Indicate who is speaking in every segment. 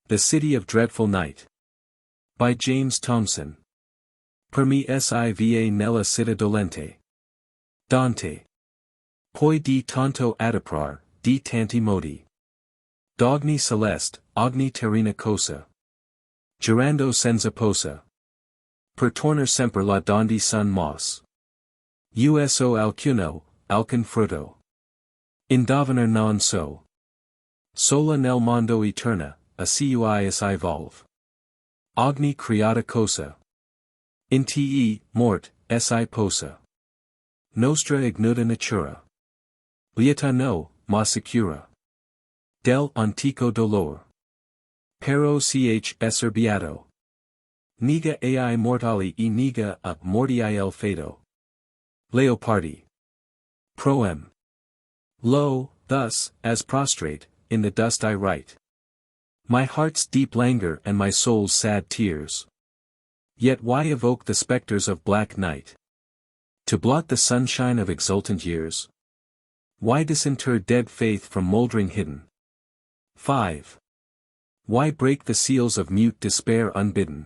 Speaker 1: The City of Dreadful Night. By James Thomson. Per me siva nella città dolente. Dante. Poi di tanto adoprar, di tanti modi. D'ogni celeste, ogni terrena cosa. Girando senza posa. Per tornar sempre là donde son mos. Uso alcuno, alcun frutto. Indovinar non so. Sola nel mondo eterna, a cui si volve. Ogni creata cosa. In te, mort, si posa. Nostra ignuta natura. Lieta no, ma sicura. Del antico dolor. Pero ch esser beato. Niga ai mortali e niga a mortii el fato. Leopardi. Proem. Lo, thus, as prostrate, in the dust I write. My heart's deep languor and my soul's sad tears. Yet why evoke the spectres of black night? To blot the sunshine of exultant years? Why disinter dead faith from mouldering hidden? 5. Why break the seals of mute despair unbidden?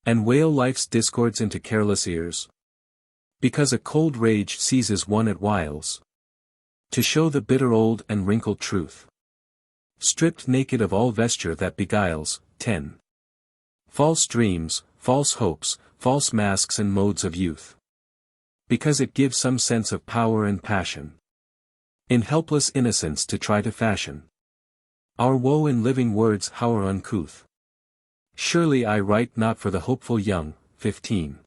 Speaker 1: And wail life's discords into careless ears? Because a cold rage seizes one at whiles. To show the bitter old and wrinkled truth. Stripped naked of all vesture that beguiles. 10. False dreams, false hopes, false masks and modes of youth. Because it gives some sense of power and passion. In helpless innocence to try to fashion. Our woe in living words how are uncouth. Surely I write not for the hopeful young. 15.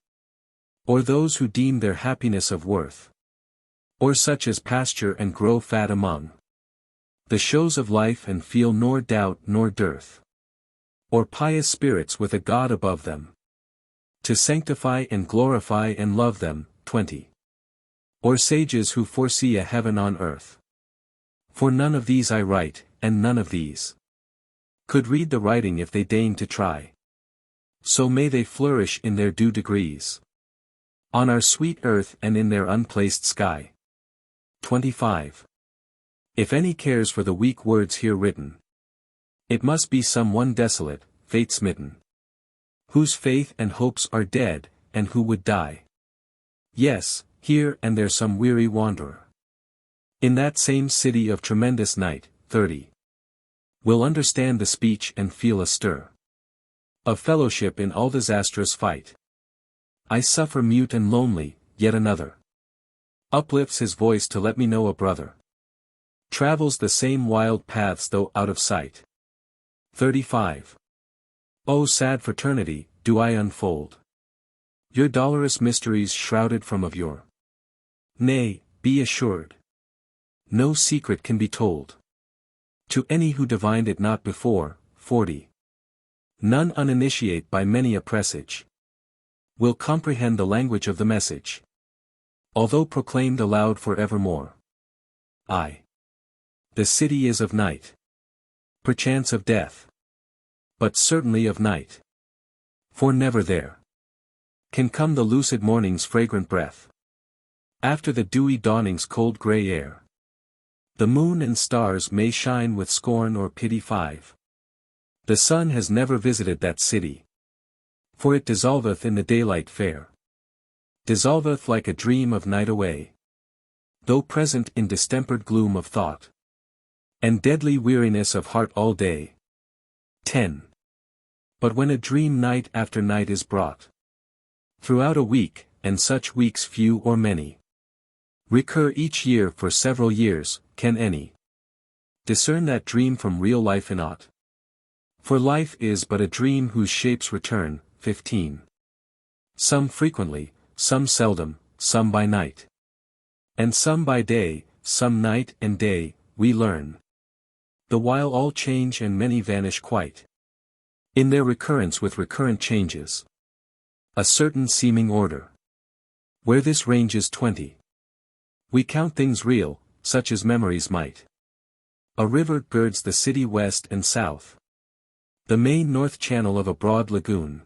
Speaker 1: Or those who deem their happiness of worth. Or such as pasture and grow fat among the shows of life and feel nor doubt nor dearth. Or pious spirits with a God above them. To sanctify and glorify and love them. 20. Or sages who foresee a heaven on earth. For none of these I write, and none of these could read the writing if they deign to try. So may they flourish in their due degrees. On our sweet earth and in their unplaced sky. 25. If any cares for the weak words here written, it must be some one desolate, fate-smitten, whose faith and hopes are dead, and who would die. Yes, here and there some weary wanderer. In that same city of tremendous night. 30. Will understand the speech and feel a stir of fellowship in all disastrous fight. I suffer mute and lonely, yet another uplifts his voice to let me know a brother travels the same wild paths though out of sight. 35. O sad fraternity, do I unfold your dolorous mysteries shrouded from of yore? Nay, be assured, no secret can be told to any who divined it not before. 40. None uninitiate by many a presage will comprehend the language of the message, although proclaimed aloud for evermore. The city is of night. Perchance of death. But certainly of night. For never there can come the lucid morning's fragrant breath. After the dewy dawning's cold grey air. The moon and stars may shine with scorn or pity. 5. The sun has never visited that city. For it dissolveth in the daylight fair. Dissolveth like a dream of night away. Though present in distempered gloom of thought. And deadly weariness of heart all day. 10. But when a dream night after night is brought. Throughout a week, and such weeks few or many. Recur each year for several years, can any discern that dream from real life in aught? For life is but a dream whose shapes return. 15. Some frequently, some seldom, some by night. And some by day, some night and day, we learn. The while all change and many vanish quite. In their recurrence with recurrent changes. A certain seeming order. Where this ranges 20. We count things real, such as memories might. A river girds the city west and south. The main north channel of a broad lagoon.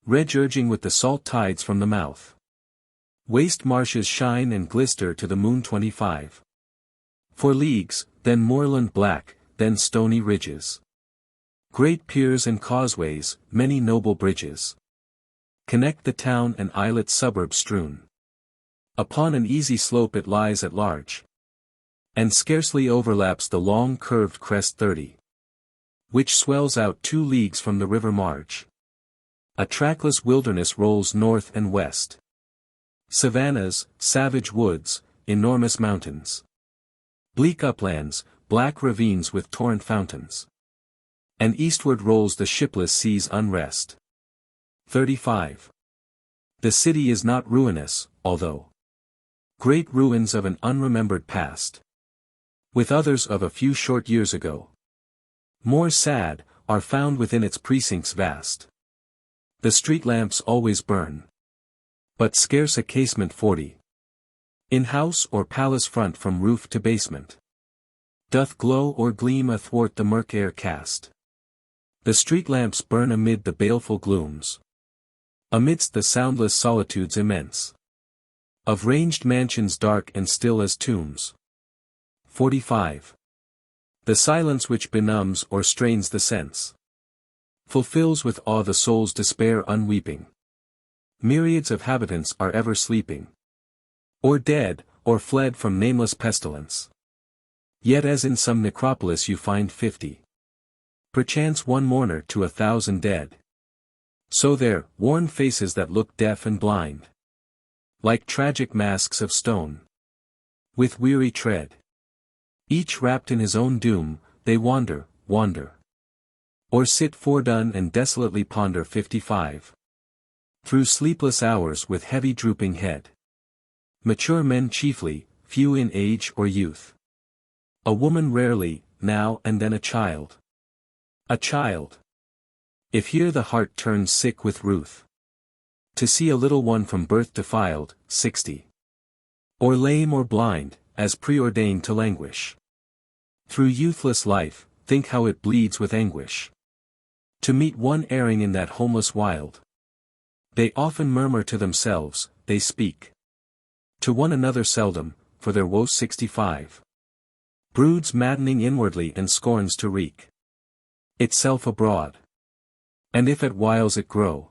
Speaker 1: Red urging with the salt tides from the mouth. Waste marshes shine and glister to the moon. 25. For leagues, then moorland black, then stony ridges. Great piers and causeways, many noble bridges, connect the town and islet suburbs strewn. Upon an easy slope it lies at large, and scarcely overlaps the long curved crest 30, which swells out 2 leagues from the river marge. A trackless wilderness rolls north and west. Savannas, savage woods, enormous mountains, bleak uplands, black ravines with torrent fountains. And eastward rolls the shipless sea's unrest. 35. The city is not ruinous, although great ruins of an unremembered past, with others of a few short years ago, more sad, are found within its precincts vast. The street lamps always burn, but scarce a casement 40. In house or palace front from roof to basement, doth glow or gleam athwart the murk air cast. The street lamps burn amid the baleful glooms, amidst the soundless solitudes immense, of ranged mansions dark and still as tombs. 45. The silence which benumbs or strains the sense, fulfills with awe the soul's despair unweeping. Myriads of habitants are ever sleeping, or dead, or fled from nameless pestilence. Yet as in some necropolis you find 50, perchance one mourner to 1,000 dead. So there, worn faces that look deaf and blind, like tragic masks of stone, with weary tread, each wrapped in his own doom, they wander, or sit fordone and desolately ponder. 55. Through sleepless hours with heavy drooping head, mature men chiefly, few in age or youth, a woman rarely, now and then a child. A child, if here the heart turns sick with ruth, to see a little one from birth defiled. 60. Or lame or blind, as preordained to languish through youthless life, think how it bleeds with anguish, to meet one erring in that homeless wild. They often murmur to themselves, they speak to one another seldom, for their woes. 65. Broods maddening inwardly and scorns to wreak itself abroad, and if at whiles it grow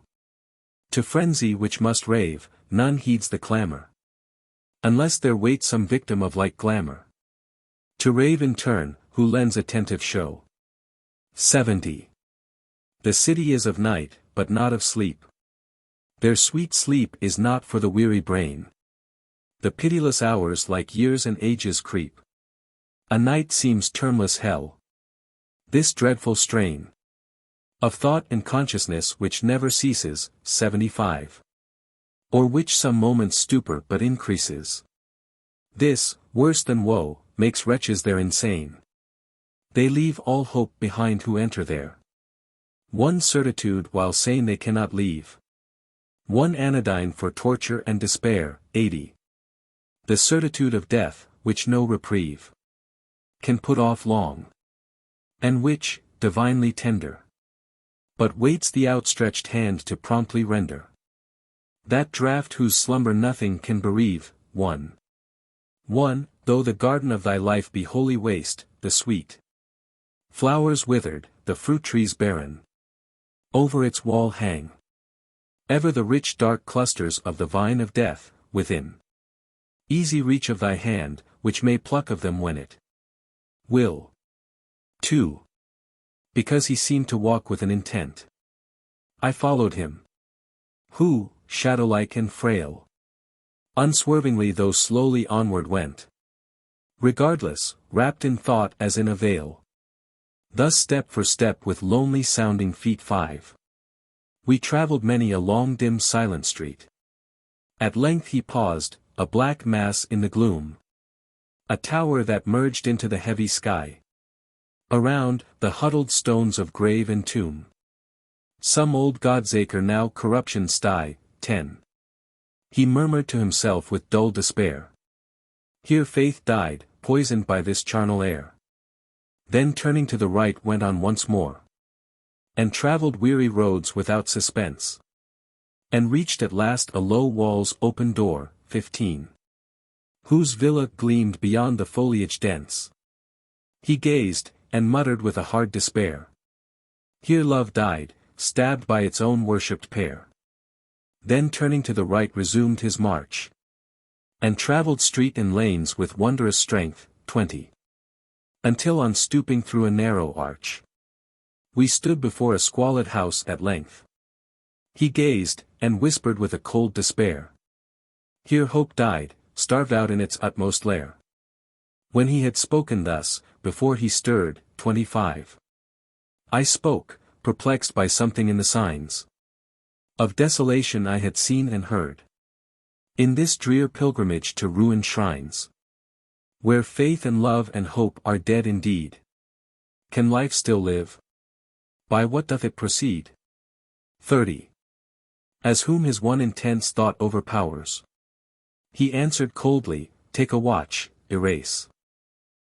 Speaker 1: to frenzy which must rave, none heeds the clamor, unless there wait some victim of like glamour, to rave in turn, who lends attentive show. 70. The city is of night, but not of sleep. Their sweet sleep is not for the weary brain. The pitiless hours like years and ages creep. A night seems termless hell. This dreadful strain of thought and consciousness which never ceases. 75. Or which some moments stupor but increases. This, worse than woe, makes wretches there insane. They leave all hope behind who enter there. One certitude while sane they cannot leave. One anodyne for torture and despair. 80. The certitude of death, which no reprieve can put off long, and which, divinely tender, but waits the outstretched hand to promptly render. That draught whose slumber nothing can bereave. 1. Though the garden of thy life be wholly waste, the sweet flowers withered, the fruit trees barren, over its wall hang ever the rich dark clusters of the vine of death, within easy reach of thy hand, which may pluck of them when it will. 2. Because he seemed to walk with an intent, I followed him, who, shadow-like and frail, unswervingly though slowly onward went, regardless, wrapped in thought as in a veil. Thus step for step with lonely sounding feet. 5. We traveled many a long dim silent street. At length he paused, a black mass in the gloom, a tower that merged into the heavy sky. Around, the huddled stones of grave and tomb. Some old Godsacre now corruption sty. 10. He murmured to himself with dull despair. Here faith died, poisoned by this charnel air. Then turning to the right went on once more, and travelled weary roads without suspense, and reached at last a low wall's open door. 15. Whose villa gleamed beyond the foliage dense. He gazed, and muttered with a hard despair. Here love died, stabbed by its own worshipped pair. Then turning to the right resumed his march. And travelled street and lanes with wondrous strength, 20. Until on stooping through a narrow arch, we stood before a squalid house at length. He gazed, and whispered with a cold despair. Here hope died, starved out in its utmost lair. When he had spoken thus, before he stirred, 25. I spoke, perplexed by something in the signs of desolation I had seen and heard. In this drear pilgrimage to ruined shrines, where faith and love and hope are dead indeed, can life still live? By what doth it proceed? 30. As whom his one intense thought overpowers, he answered coldly, take a watch, erase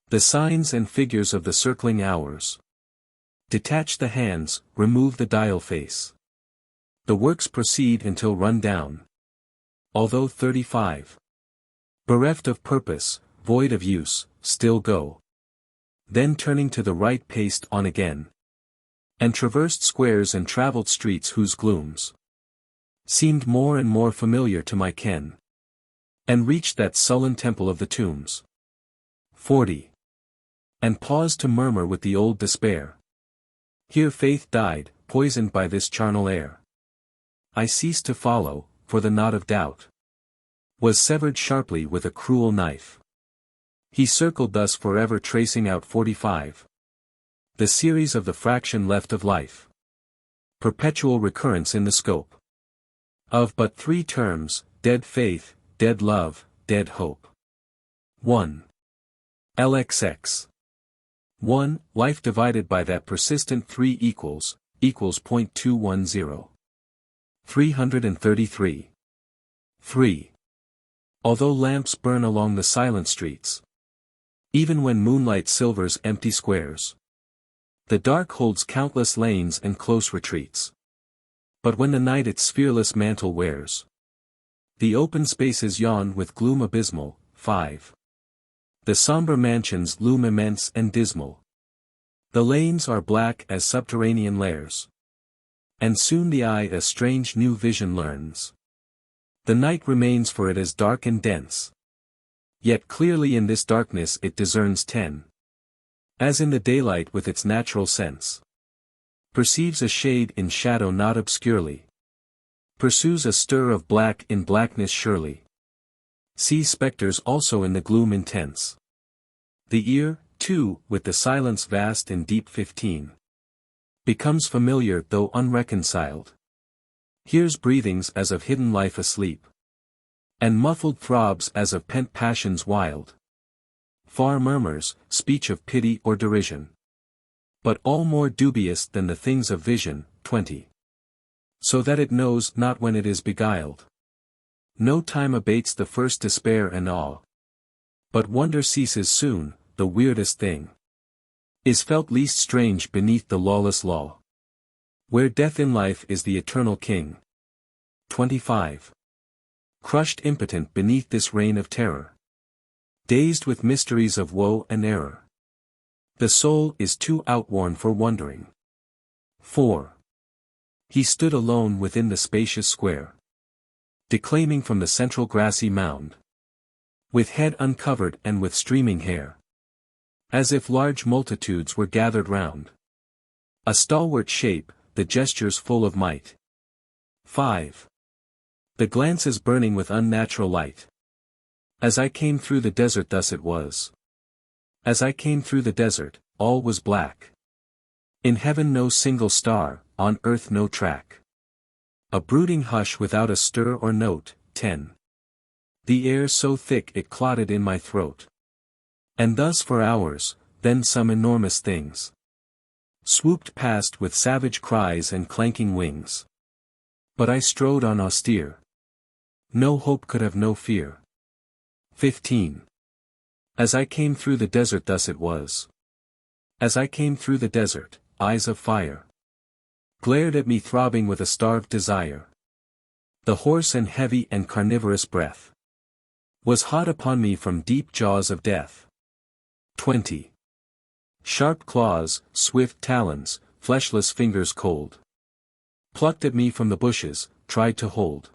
Speaker 1: the signs and figures of the circling hours. Detach the hands, remove the dial face. The works proceed until run down. Although 35. Bereft of purpose, void of use, still go. Then turning to the right paced on again. And traversed squares and travelled streets whose glooms seemed more and more familiar to my ken. And reached that sullen temple of the tombs. 40. And paused to murmur with the old despair. Here faith died, poisoned by this charnel air. I ceased to follow, for the knot of doubt was severed sharply with a cruel knife. He circled thus forever, tracing out 45. The series of the fraction left of life. Perpetual recurrence in the scope of but 3 terms, dead faith, dead love, dead hope. 1. LXX. 1. Life divided by that persistent 3 equals .210. 333. 3. Although lamps burn along the silent streets, even when moonlight silvers empty squares, the dark holds countless lanes and close retreats. But when the night its sphereless mantle wears, the open spaces yawn with gloom abysmal. 5. The somber mansions loom immense and dismal. The lanes are black as subterranean lairs. And soon the eye a strange new vision learns. The night remains for it as dark and dense. Yet clearly in this darkness it discerns 10. As in the daylight with its natural sense. Perceives a shade in shadow not obscurely. Pursues a stir of black in blackness surely. Sees spectres also in the gloom intense. The ear, too, with the silence vast and deep 15. Becomes familiar though unreconciled. Hears breathings as of hidden life asleep. And muffled throbs as of pent passions wild. Far murmurs, speech of pity or derision. But all more dubious than the things of vision. 20. So that it knows not when it is beguiled. No time abates the first despair and awe. But wonder ceases soon, the weirdest thing is felt least strange beneath the lawless law. Where death in life is the eternal king. 25. Crushed impotent beneath this reign of terror. Dazed with mysteries of woe and error. The soul is too outworn for wondering. 4. He stood alone within the spacious square. Declaiming from the central grassy mound. With head uncovered and with streaming hair. As if large multitudes were gathered round. A stalwart shape, the gestures full of might. 5. The glances burning with unnatural light. As I came through the desert thus it was. As I came through the desert, all was black. In heaven no single star, on earth no track. A brooding hush without a stir or note. 10. The air so thick it clotted in my throat. And thus for hours, then some enormous things swooped past with savage cries and clanking wings. But I strode on austere. No hope could have no fear. 15. As I came through the desert thus it was. As I came through the desert, eyes of fire glared at me throbbing with a starved desire. The hoarse and heavy and carnivorous breath was hot upon me from deep jaws of death. 20. Sharp claws, swift talons, fleshless fingers cold. Plucked at me from the bushes, tried to hold.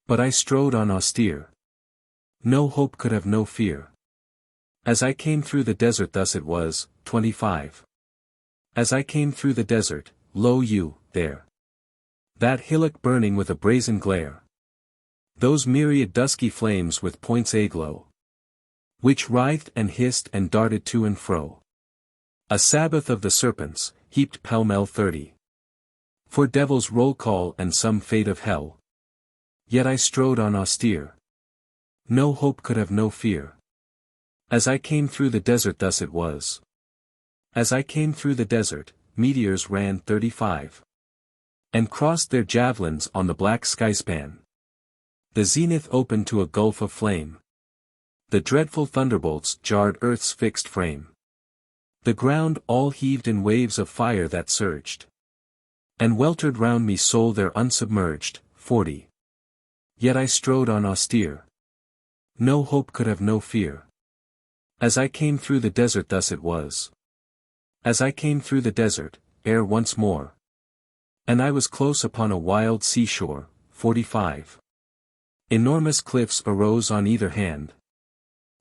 Speaker 1: But I strode on austere. No hope could have no fear. As I came through the desert thus it was, 25. As I came through the desert, lo you, there. That hillock burning with a brazen glare. Those myriad dusky flames with points aglow. Which writhed and hissed and darted to and fro. A Sabbath of the serpents, heaped pell-mell 30. For devil's roll call and some fate of hell. Yet I strode on austere. No hope could have no fear. As I came through the desert thus it was. As I came through the desert, meteors ran 35. And crossed their javelins on the black skyspan. The zenith opened to a gulf of flame. The dreadful thunderbolts jarred earth's fixed frame. The ground all heaved in waves of fire that surged. And weltered round me soul there unsubmerged, 40. Yet I strode on austere. No hope could have no fear. As I came through the desert thus it was. As I came through the desert, ere once more. And I was close upon a wild seashore, 45. Enormous cliffs arose on either hand.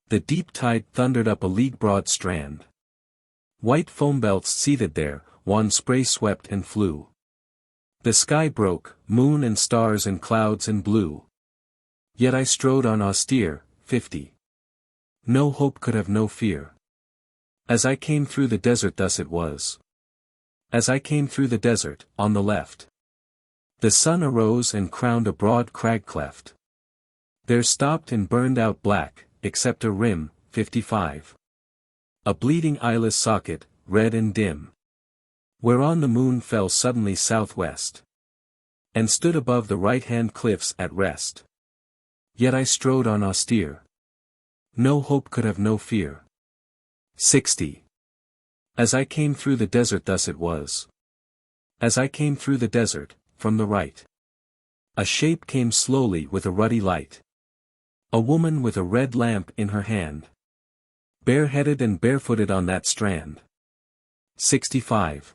Speaker 1: The deep tide thundered up a league-broad strand. White foam belts seethed there, wan spray swept and flew. The sky broke, moon and stars and clouds and blue. Yet I strode on austere, 50. No hope could have no fear. As I came through the desert thus it was. As I came through the desert, on the left. The sun arose and crowned a broad crag cleft. There stopped and burned out black, except a rim, 55. A bleeding eyeless socket, red and dim. Whereon the moon fell suddenly southwest. And stood above the right-hand cliffs at rest. Yet I strode on austere. No hope could have no fear. 60. As I came through the desert thus it was. As I came through the desert, from the right. A shape came slowly with a ruddy light. A woman with a red lamp in her hand. Bareheaded and barefooted on that strand. 65.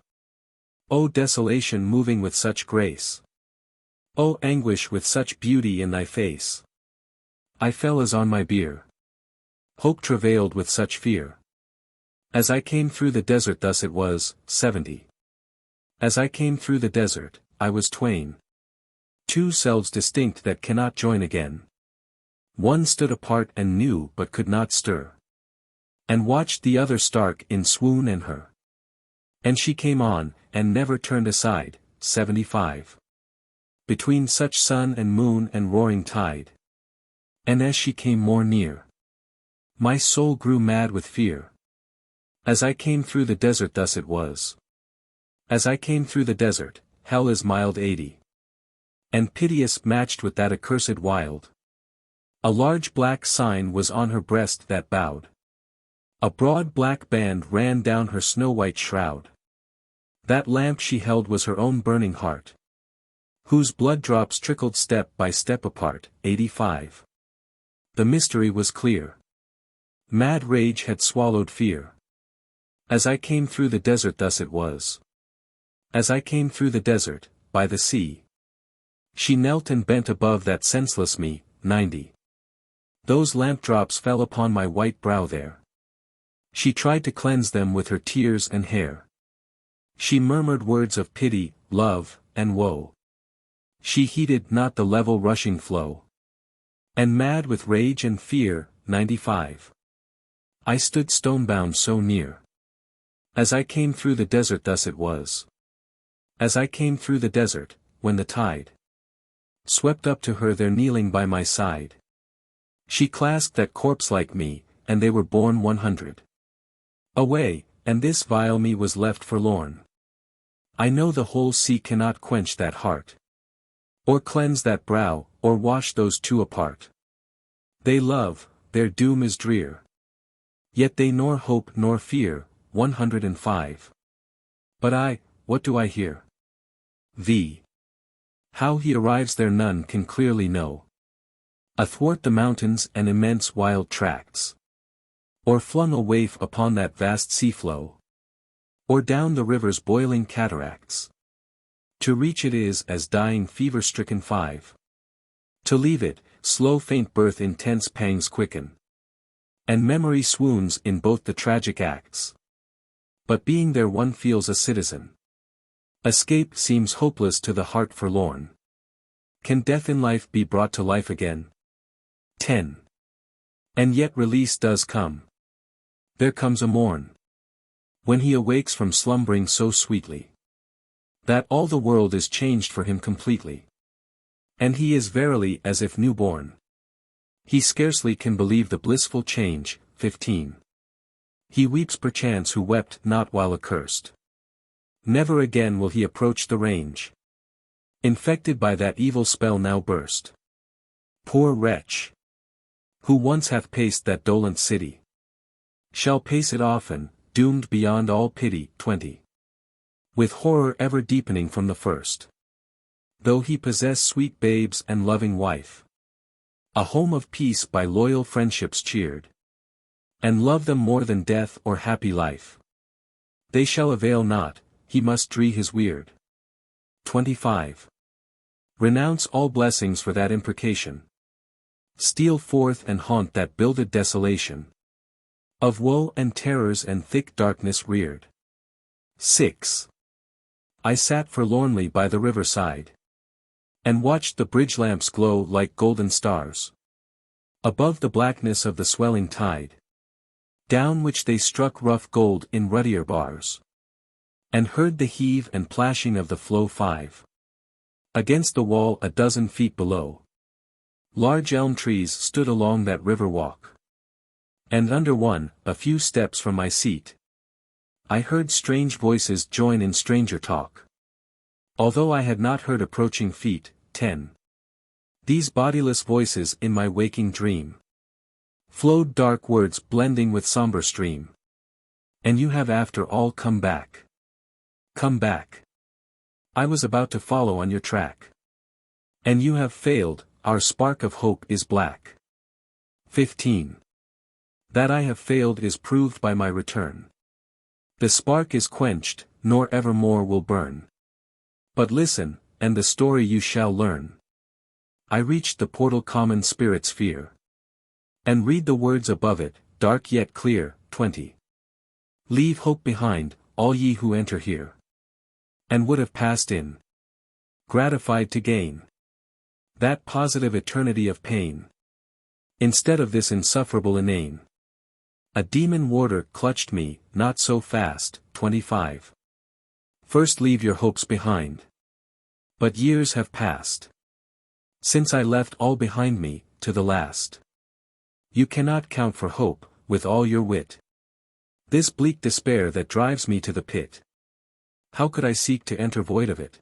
Speaker 1: O desolation moving with such grace. O anguish with such beauty in thy face. I fell as on my bier. Hope travailed with such fear. As I came through the desert thus it was, 70. As I came through the desert, I was twain. Two selves distinct that cannot join again. One stood apart and knew but could not stir. And watched the other stark in swoon and her. And she came on, and never turned aside, 75. Between such sun and moon and roaring tide. And as she came more near, my soul grew mad with fear. As I came through the desert thus it was. As I came through the desert, hell is mild 80. And piteous matched with that accursed wild. A large black sign was on her breast that bowed. A broad black band ran down her snow-white shroud. That lamp she held was her own burning heart. Whose blood drops trickled step by step apart, 85. The mystery was clear. Mad rage had swallowed fear. As I came through the desert thus it was. As I came through the desert, by the sea. She knelt and bent above that senseless me, 90. Those lamp drops fell upon my white brow there. She tried to cleanse them with her tears and hair. She murmured words of pity, love, and woe. She heeded not the level rushing flow. And mad with rage and fear, 95. I stood stonebound so near. As I came through the desert thus it was. As I came through the desert, when the tide swept up to her there kneeling by my side. She clasped that corpse like me, and they were borne 100. Away, and this vile me was left forlorn. I know the whole sea cannot quench that heart. Or cleanse that brow, or wash those two apart. They love, their doom is drear. Yet they nor hope nor fear, 105. But I, what do I hear? V. How he arrives there none can clearly know. Athwart the mountains and immense wild tracts. Or flung a waif upon that vast sea flow. Or down the river's boiling cataracts. To reach it is as dying fever-stricken 5. To leave it, slow faint birth intense pangs quicken. And memory swoons in both the tragic acts. But being there one feels a citizen. Escape seems hopeless to the heart forlorn. Can death in life be brought to life again? 10. And yet release does come. There comes a morn. When he awakes from slumbering so sweetly. That all the world is changed for him completely. And he is verily as if newborn. He scarcely can believe the blissful change. 15. He weeps perchance who wept not while accursed. Never again will he approach the range. Infected by that evil spell now burst. Poor wretch! Who once hath paced that dolent city. Shall pace it often, doomed beyond all pity. 20. With horror ever deepening from the first. Though he possess sweet babes and loving wife. A home of peace by loyal friendships cheered. And love them more than death or happy life. They shall avail not, he must dree his weird. 25. Renounce all blessings for that imprecation. Steal forth and haunt that builded desolation. Of woe and terrors and thick darkness reared. 6. I sat forlornly by the riverside. And watched the bridge lamps glow like golden stars. Above the blackness of the swelling tide. Down which they struck rough gold in ruddier bars. And heard the heave and plashing of the flow. 5. Against the wall a dozen feet below. Large elm trees stood along that river walk. And under one, a few steps from my seat. I heard strange voices join in stranger talk. Although I had not heard approaching feet. 10. These bodiless voices in my waking dream. Flowed dark words blending with somber stream. And you have after all come back. Come back. I was about to follow on your track. And you have failed, our spark of hope is black. 15. That I have failed is proved by my return. The spark is quenched, nor evermore will burn. But listen, and the story you shall learn. I reached the portal common spirit's fear. And read the words above it, dark yet clear. 20. Leave hope behind, all ye who enter here. And would have passed in. Gratified to gain. That positive eternity of pain. Instead of this insufferable inane. A demon warder clutched me, not so fast. 25. First leave your hopes behind. But years have passed. Since I left all behind me, to the last. You cannot count for hope, with all your wit. This bleak despair that drives me to the pit. How could I seek to enter void of it?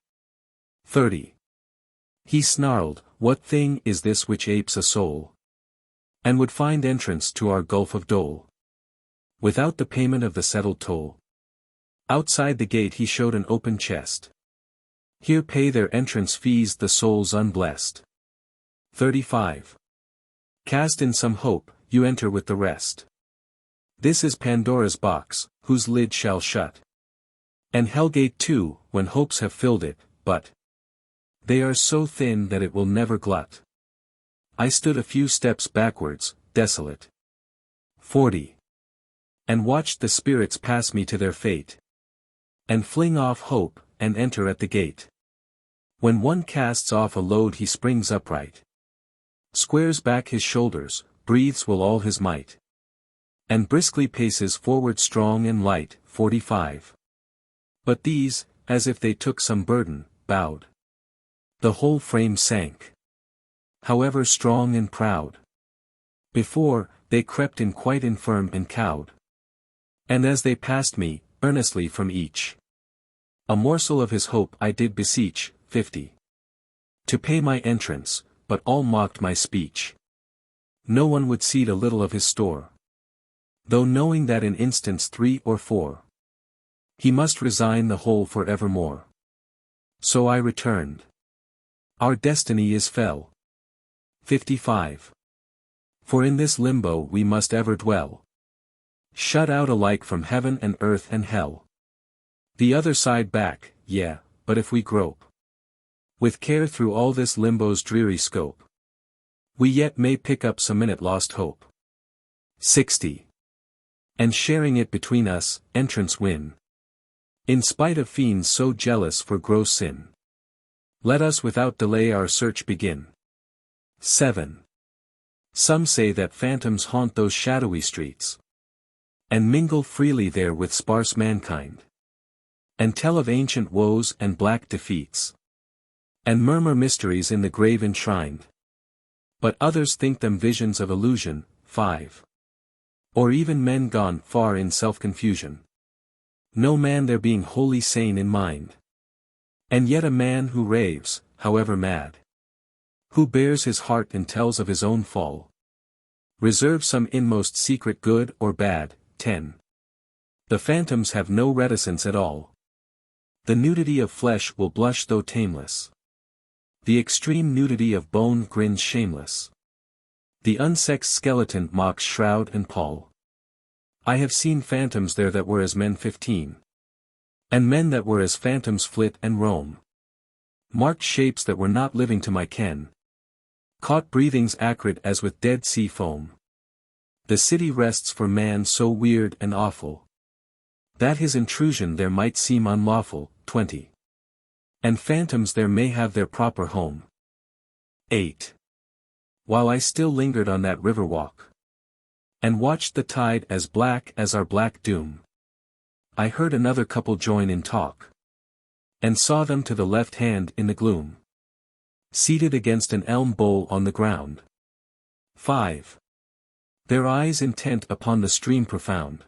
Speaker 1: 30. He snarled, what thing is this which apes a soul? And would find entrance to our gulf of dole. Without the payment of the settled toll. Outside the gate he showed an open chest. Here pay their entrance fees the souls unblessed. 35. Cast in some hope, you enter with the rest. This is Pandora's box, whose lid shall shut. And Hellgate too, when hopes have filled it, but they are so thin that it will never glut. I stood a few steps backwards, desolate. 40. And watched the spirits pass me to their fate. And fling off hope, and enter at the gate. When one casts off a load he springs upright. Squares back his shoulders, breathes with all his might. And briskly paces forward strong and light. 45. But these, as if they took some burden, bowed. The whole frame sank. However strong and proud. Before, they crept in quite infirm and cowed. And as they passed me, earnestly from each. A morsel of his hope I did beseech. 50. To pay my entrance, but all mocked my speech. No one would cede a little of his store. Though knowing that in instants 3 or 4. He must resign the whole for evermore. So I returned. Our destiny is fell. 55. For in this limbo we must ever dwell. Shut out alike from heaven and earth and hell. The other side back, yeah, but if we grope with care through all this limbo's dreary scope, we yet may pick up some minute lost hope. 60. And sharing it between us, entrance win. In spite of fiends so jealous for gross sin. Let us without delay our search begin. 7. Some say that phantoms haunt those shadowy streets, and mingle freely there with sparse mankind, and tell of ancient woes and black defeats, and murmur mysteries in the grave enshrined. But others think them visions of illusion. 5. Or even men gone far in self-confusion. No man there being wholly sane in mind. And yet a man who raves, however mad, who bares his heart and tells of his own fall, reserves some inmost secret good or bad. 10. The phantoms have no reticence at all. The nudity of flesh will blush though tameless. The extreme nudity of bone grins shameless. The unsexed skeleton mocks shroud and pall. I have seen phantoms there that were as men 15. And men that were as phantoms flit and roam. Marked shapes that were not living to my ken. Caught breathings acrid as with dead sea foam. The city rests for man so weird and awful, that his intrusion there might seem unlawful. 20. And phantoms there may have their proper home. 8. While I still lingered on that river walk, and watched the tide as black as our black doom, I heard another couple join in talk, and saw them to the left hand in the gloom, seated against an elm bole on the ground. 5. Their eyes intent upon the stream profound.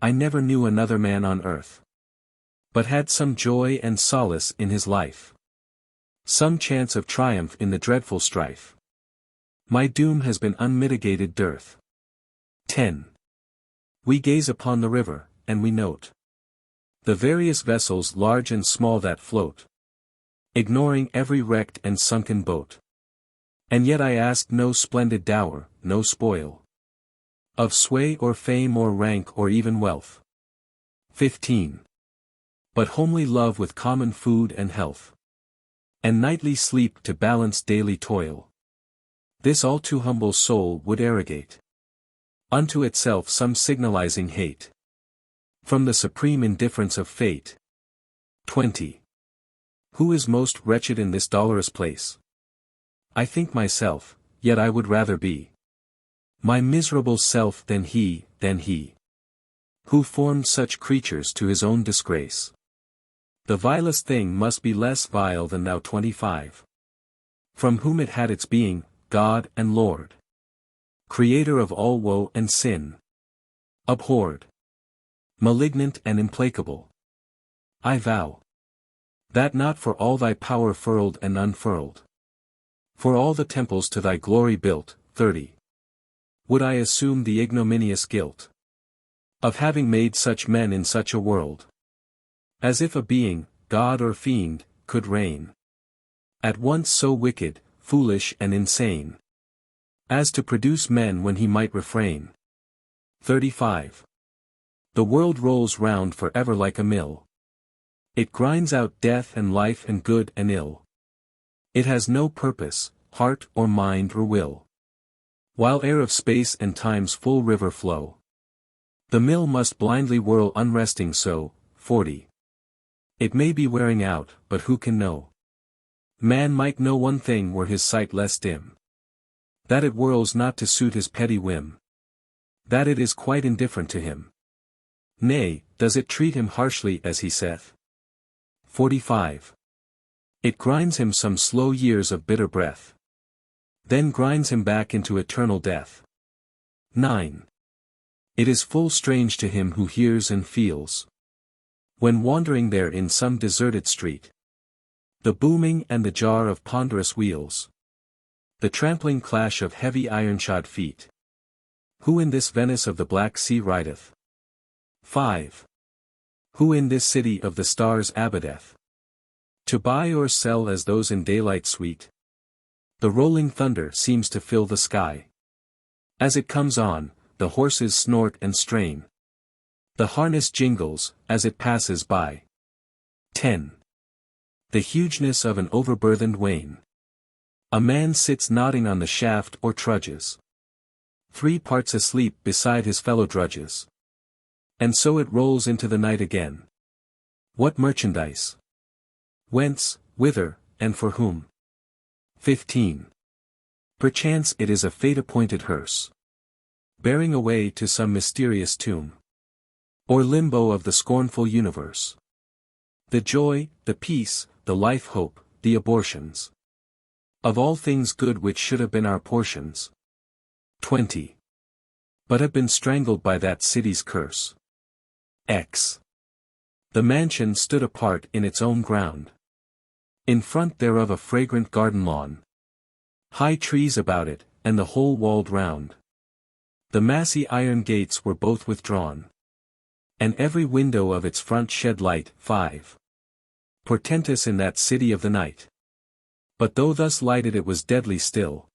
Speaker 1: I never knew another man on earth, but had some joy and solace in his life, some chance of triumph in the dreadful strife. My doom has been unmitigated dearth. 10. We gaze upon the river, and we note the various vessels large and small that float, ignoring every wrecked and sunken boat. And yet I ask no splendid dower, no spoil of sway or fame or rank or even wealth. 15. But homely love with common food and health, and nightly sleep to balance daily toil. This all too humble soul would arrogate unto itself some signalizing hate from the supreme indifference of fate. 20. Who is most wretched in this dolorous place? I think myself, yet I would rather be my miserable self than he who formed such creatures to his own disgrace. The vilest thing must be less vile than thou. 25. From whom it had its being, God and Lord, creator of all woe and sin, abhorred, malignant and implacable. I vow that not for all thy power furled and unfurled, for all the temples to thy glory built. 30. Would I assume the ignominious guilt of having made such men in such a world, as if a being, God or fiend, could reign at once so wicked, foolish and insane, as to produce men when he might refrain. 35. The world rolls round for ever like a mill. It grinds out death and life and good and ill. It has no purpose, heart or mind or will, while air of space and time's full river flow. The mill must blindly whirl unresting so. 40. It may be wearing out, but who can know? Man might know one thing were his sight less dim, that it whirls not to suit his petty whim, that it is quite indifferent to him. Nay, does it treat him harshly as he saith? 45. It grinds him some slow years of bitter breath, then grinds him back into eternal death. 9. It is full strange to him who hears and feels, when wandering there in some deserted street, the booming and the jar of ponderous wheels, the trampling clash of heavy iron-shod feet. Who in this Venice of the Black Sea rideth? 5. Who in this city of the stars abideth, to buy or sell as those in daylight sweet? The rolling thunder seems to fill the sky. As it comes on, the horses snort and strain. The harness jingles, as it passes by. 10. The hugeness of an overburthened wain. A man sits nodding on the shaft or trudges. 3 parts asleep beside his fellow drudges. And so it rolls into the night again. What merchandise? Whence, whither, and for whom? 15. Perchance it is a fate-appointed hearse, bearing away to some mysterious tomb, or limbo of the scornful universe. The joy, the peace, the life-hope, the abortions of all things good which should have been our portions. 20. But have been strangled by that city's curse. X. The mansion stood apart in its own ground. In front thereof a fragrant garden lawn. High trees about it, and the whole walled round. The massy iron gates were both withdrawn. And every window of its front shed light. 5. Portentous in that city of the night. But though thus lighted it was deadly still,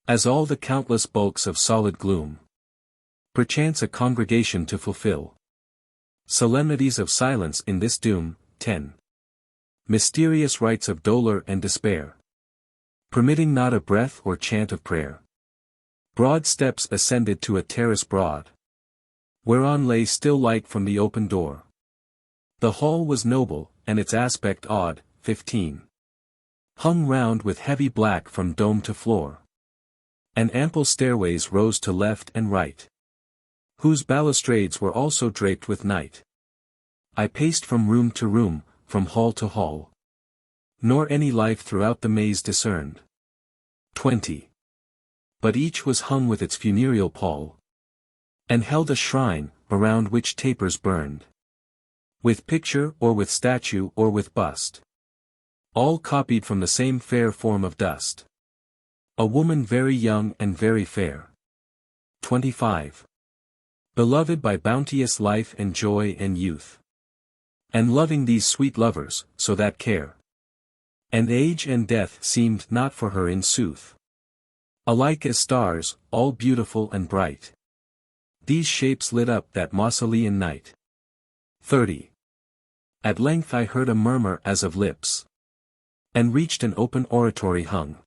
Speaker 1: as all the countless bulks of solid gloom. Perchance a congregation to fulfill solemnities of silence in this doom. 10. Mysterious rites of dolor and despair, permitting not a breath or chant of prayer. Broad steps ascended to a terrace broad, whereon lay still light from the open door. The hall was noble, and its aspect odd. 15. Hung round with heavy black from dome to floor, and ample stairways rose to left and right, whose balustrades were also draped with night. I paced from room to room, from hall to hall, nor any life throughout the maze discerned. 20. But each was hung with its funereal pall, and held a shrine, around which tapers burned, with picture or with statue or with bust, all copied from the same fair form of dust. A woman very young and very fair. 25. Beloved by bounteous life and joy and youth, and loving these sweet lovers, so that care and age and death seemed not for her in sooth. Alike as stars, all beautiful and bright, these shapes lit up that mausolean night. 30. At length I heard a murmur as of lips, and reached an open oratory hung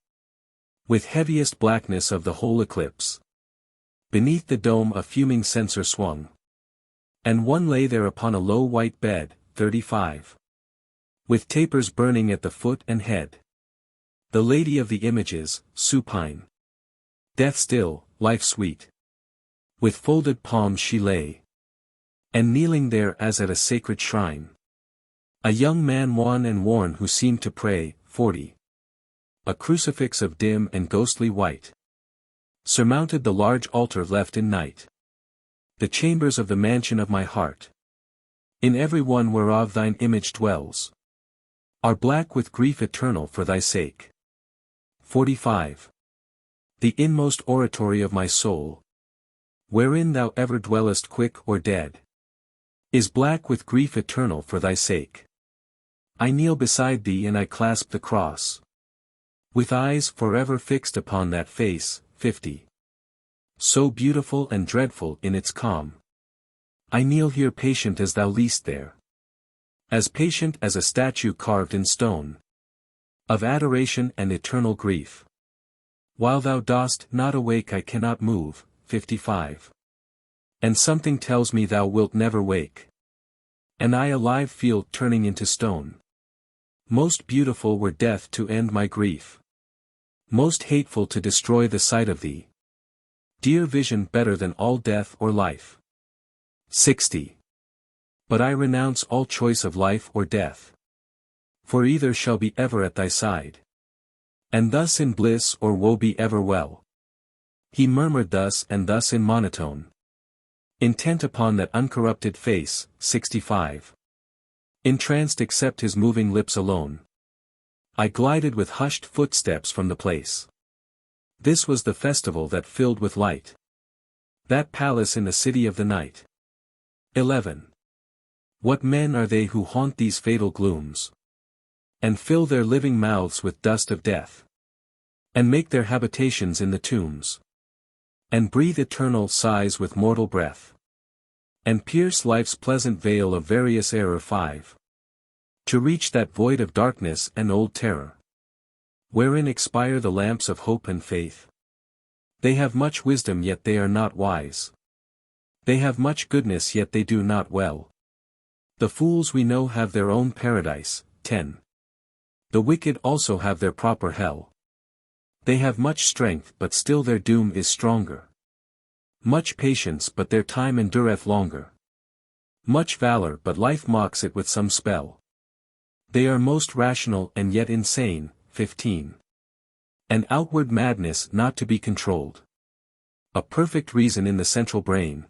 Speaker 1: with heaviest blackness of the whole eclipse. Beneath the dome a fuming censer swung, and one lay there upon a low white bed. 35. With tapers burning at the foot and head. The lady of the images, supine, death still, life sweet. With folded palms she lay, and kneeling there as at a sacred shrine. A young man wan and worn who seemed to pray. 40. A crucifix of dim and ghostly white surmounted the large altar left in night. The chambers of the mansion of my heart, in every one whereof thine image dwells, are black with grief eternal for thy sake. 45. The inmost oratory of my soul, wherein thou ever dwellest quick or dead, is black with grief eternal for thy sake. I kneel beside thee and I clasp the cross, with eyes forever fixed upon that face. 50. So beautiful and dreadful in its calm, I kneel here patient as thou least there, as patient as a statue carved in stone, of adoration and eternal grief. While thou dost not awake I cannot move. 55. And something tells me thou wilt never wake, and I alive feel turning into stone. Most beautiful were death to end my grief, most hateful to destroy the sight of thee. Dear vision better than all death or life. 60. But I renounce all choice of life or death, for either shall be ever at thy side, and thus in bliss or woe be ever well. He murmured thus and thus in monotone, intent upon that uncorrupted face. 65. Entranced except his moving lips alone, I glided with hushed footsteps from the place. This was the festival that filled with light, that palace in the city of the night. 11. What men are they who haunt these fatal glooms, and fill their living mouths with dust of death, and make their habitations in the tombs, and breathe eternal sighs with mortal breath, And pierce life's pleasant veil of various error. 5. To reach that void of darkness and old terror, wherein expire the lamps of hope and faith. They have much wisdom yet they are not wise. They have much goodness yet they do not well. The fools we know have their own paradise. 10. The wicked also have their proper hell. They have much strength but still their doom is stronger. Much patience but their time endureth longer. Much valor but life mocks it with some spell. They are most rational and yet insane. 15. An outward madness not to be controlled. A perfect reason in the central brain,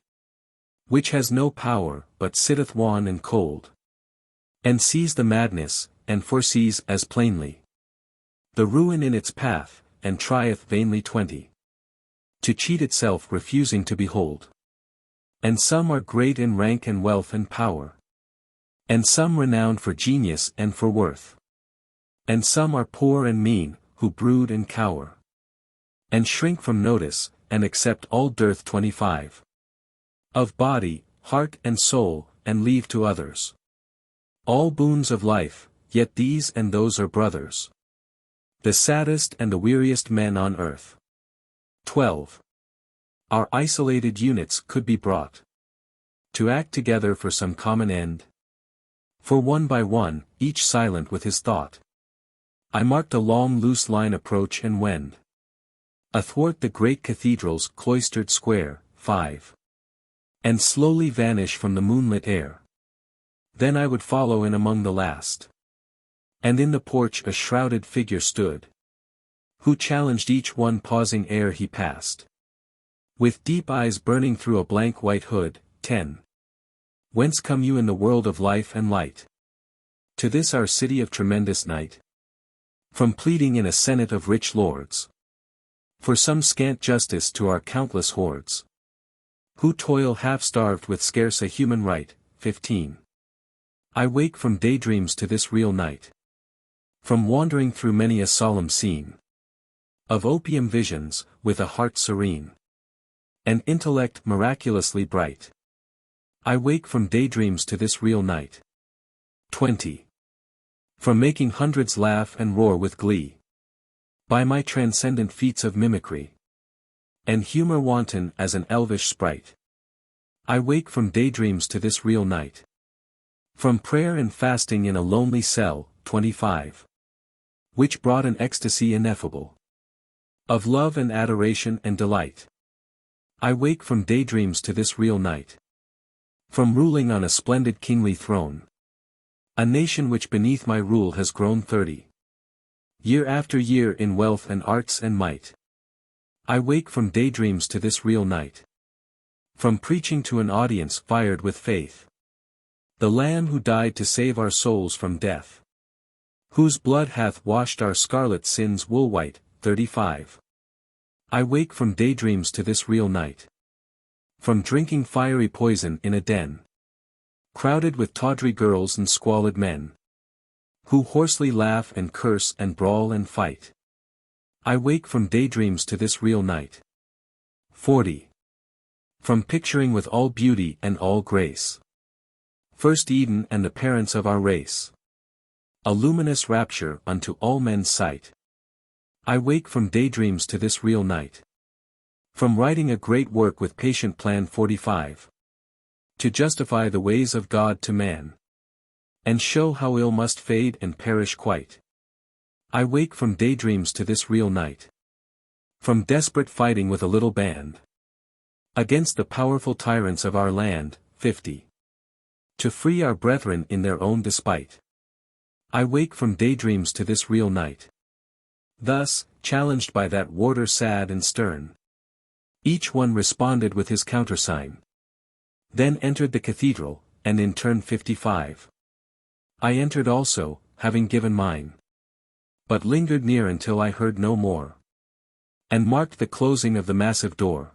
Speaker 1: which has no power, but sitteth wan and cold, and sees the madness, and foresees as plainly the ruin in its path, and trieth vainly 20. To cheat itself refusing to behold. And some are great in rank and wealth and power. And some renowned for genius and for worth. And some are poor and mean, who brood and cower. And shrink from notice, and accept all dearth. 25. Of body, heart and soul, and leave to others all boons of life, yet these and those are brothers. The saddest and the weariest men on earth. 12. Our isolated units could be brought to act together for some common end. For one by one, each silent with his thought, I marked a long loose line approach and wend athwart the great cathedral's cloistered square. 5. And slowly vanish from the moonlit air. Then I would follow in among the last. And in the porch a shrouded figure stood, who challenged each one pausing ere he passed, with deep eyes burning through a blank white hood. 10. Whence come you in the world of life and light? To this our city of tremendous night? From pleading in a senate of rich lords, for some scant justice to our countless hordes, who toil half-starved with scarce a human right. 15. I wake from daydreams to this real night, from wandering through many a solemn scene of opium visions, with a heart serene, and intellect miraculously bright. I wake from daydreams to this real night. 20. From making hundreds laugh and roar with glee, by my transcendent feats of mimicry, and humor wanton as an elvish sprite. I wake from daydreams to this real night, from prayer and fasting in a lonely cell. 25. Which brought an ecstasy ineffable, of love and adoration and delight. I wake from daydreams to this real night, from ruling on a splendid kingly throne, a nation which beneath my rule has grown 30. Year after year in wealth and arts and might. I wake from daydreams to this real night, from preaching to an audience fired with faith, the Lamb who died to save our souls from death, whose blood hath washed our scarlet sins wool-white. 35. I wake from daydreams to this real night, from drinking fiery poison in a den, crowded with tawdry girls and squalid men, who hoarsely laugh and curse and brawl and fight. I wake from daydreams to this real night. 40. From picturing with all beauty and all grace first Eden and the parents of our race, a luminous rapture unto all men's sight. I wake from daydreams to this real night, from writing a great work with patient plan. 45. To justify the ways of God to man, and show how ill must fade and perish quite. I wake from daydreams to this real night, from desperate fighting with a little band against the powerful tyrants of our land. 50. To free our brethren in their own despite. I wake from daydreams to this real night. Thus, challenged by that warder sad and stern, each one responded with his countersign. Then entered the cathedral, and in turn. 55. I entered also, having given mine, but lingered near until I heard no more, and marked the closing of the massive door.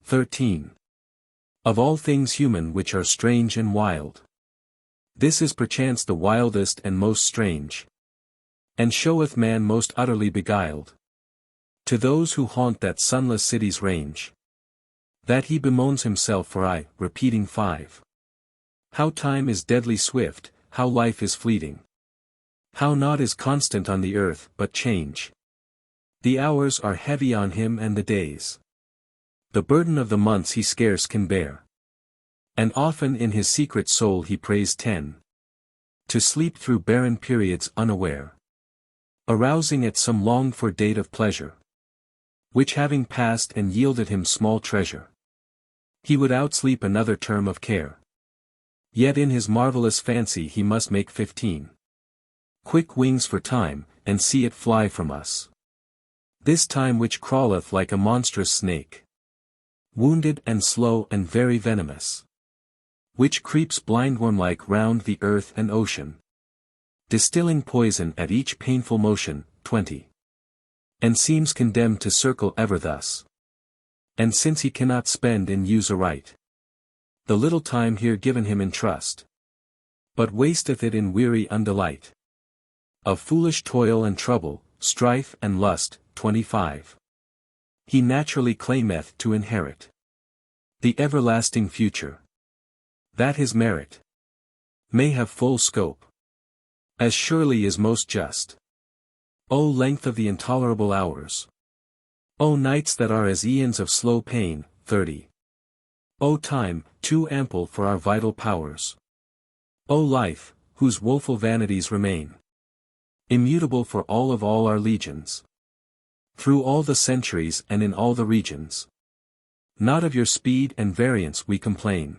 Speaker 1: 13. Of all things human which are strange and wild, this is perchance the wildest and most strange, and showeth man most utterly beguiled. To those who haunt that sunless city's range, That he bemoans himself for I, repeating 5. How time is deadly swift, how life is fleeting. How naught is constant on the earth but change. The hours are heavy on him and the days. The burden of the months he scarce can bear. And often in his secret soul he prays 10. To sleep through barren periods unaware. Arousing at some longed-for date of pleasure. Which having passed and yielded him small treasure. He would outsleep another term of care. Yet in his marvelous fancy he must make 15. Quick wings for time, and see it fly from us. This time which crawleth like a monstrous snake. Wounded and slow and very venomous. Which creeps blindworm-like round the earth and ocean. Distilling poison at each painful motion, 20. And seems condemned to circle ever thus. And since he cannot spend and use aright the little time here given him in trust, but wasteth it in weary undelight. Of foolish toil and trouble, strife and lust, 25. He naturally claimeth to inherit the everlasting future. That his merit may have full scope, as surely is most just. O length of the intolerable hours! O nights that are as eons of slow pain, 30. O time, too ample for our vital powers! O life, whose woeful vanities remain immutable for all our legions. Through all the centuries and in all the regions. Not of your speed and variance we complain.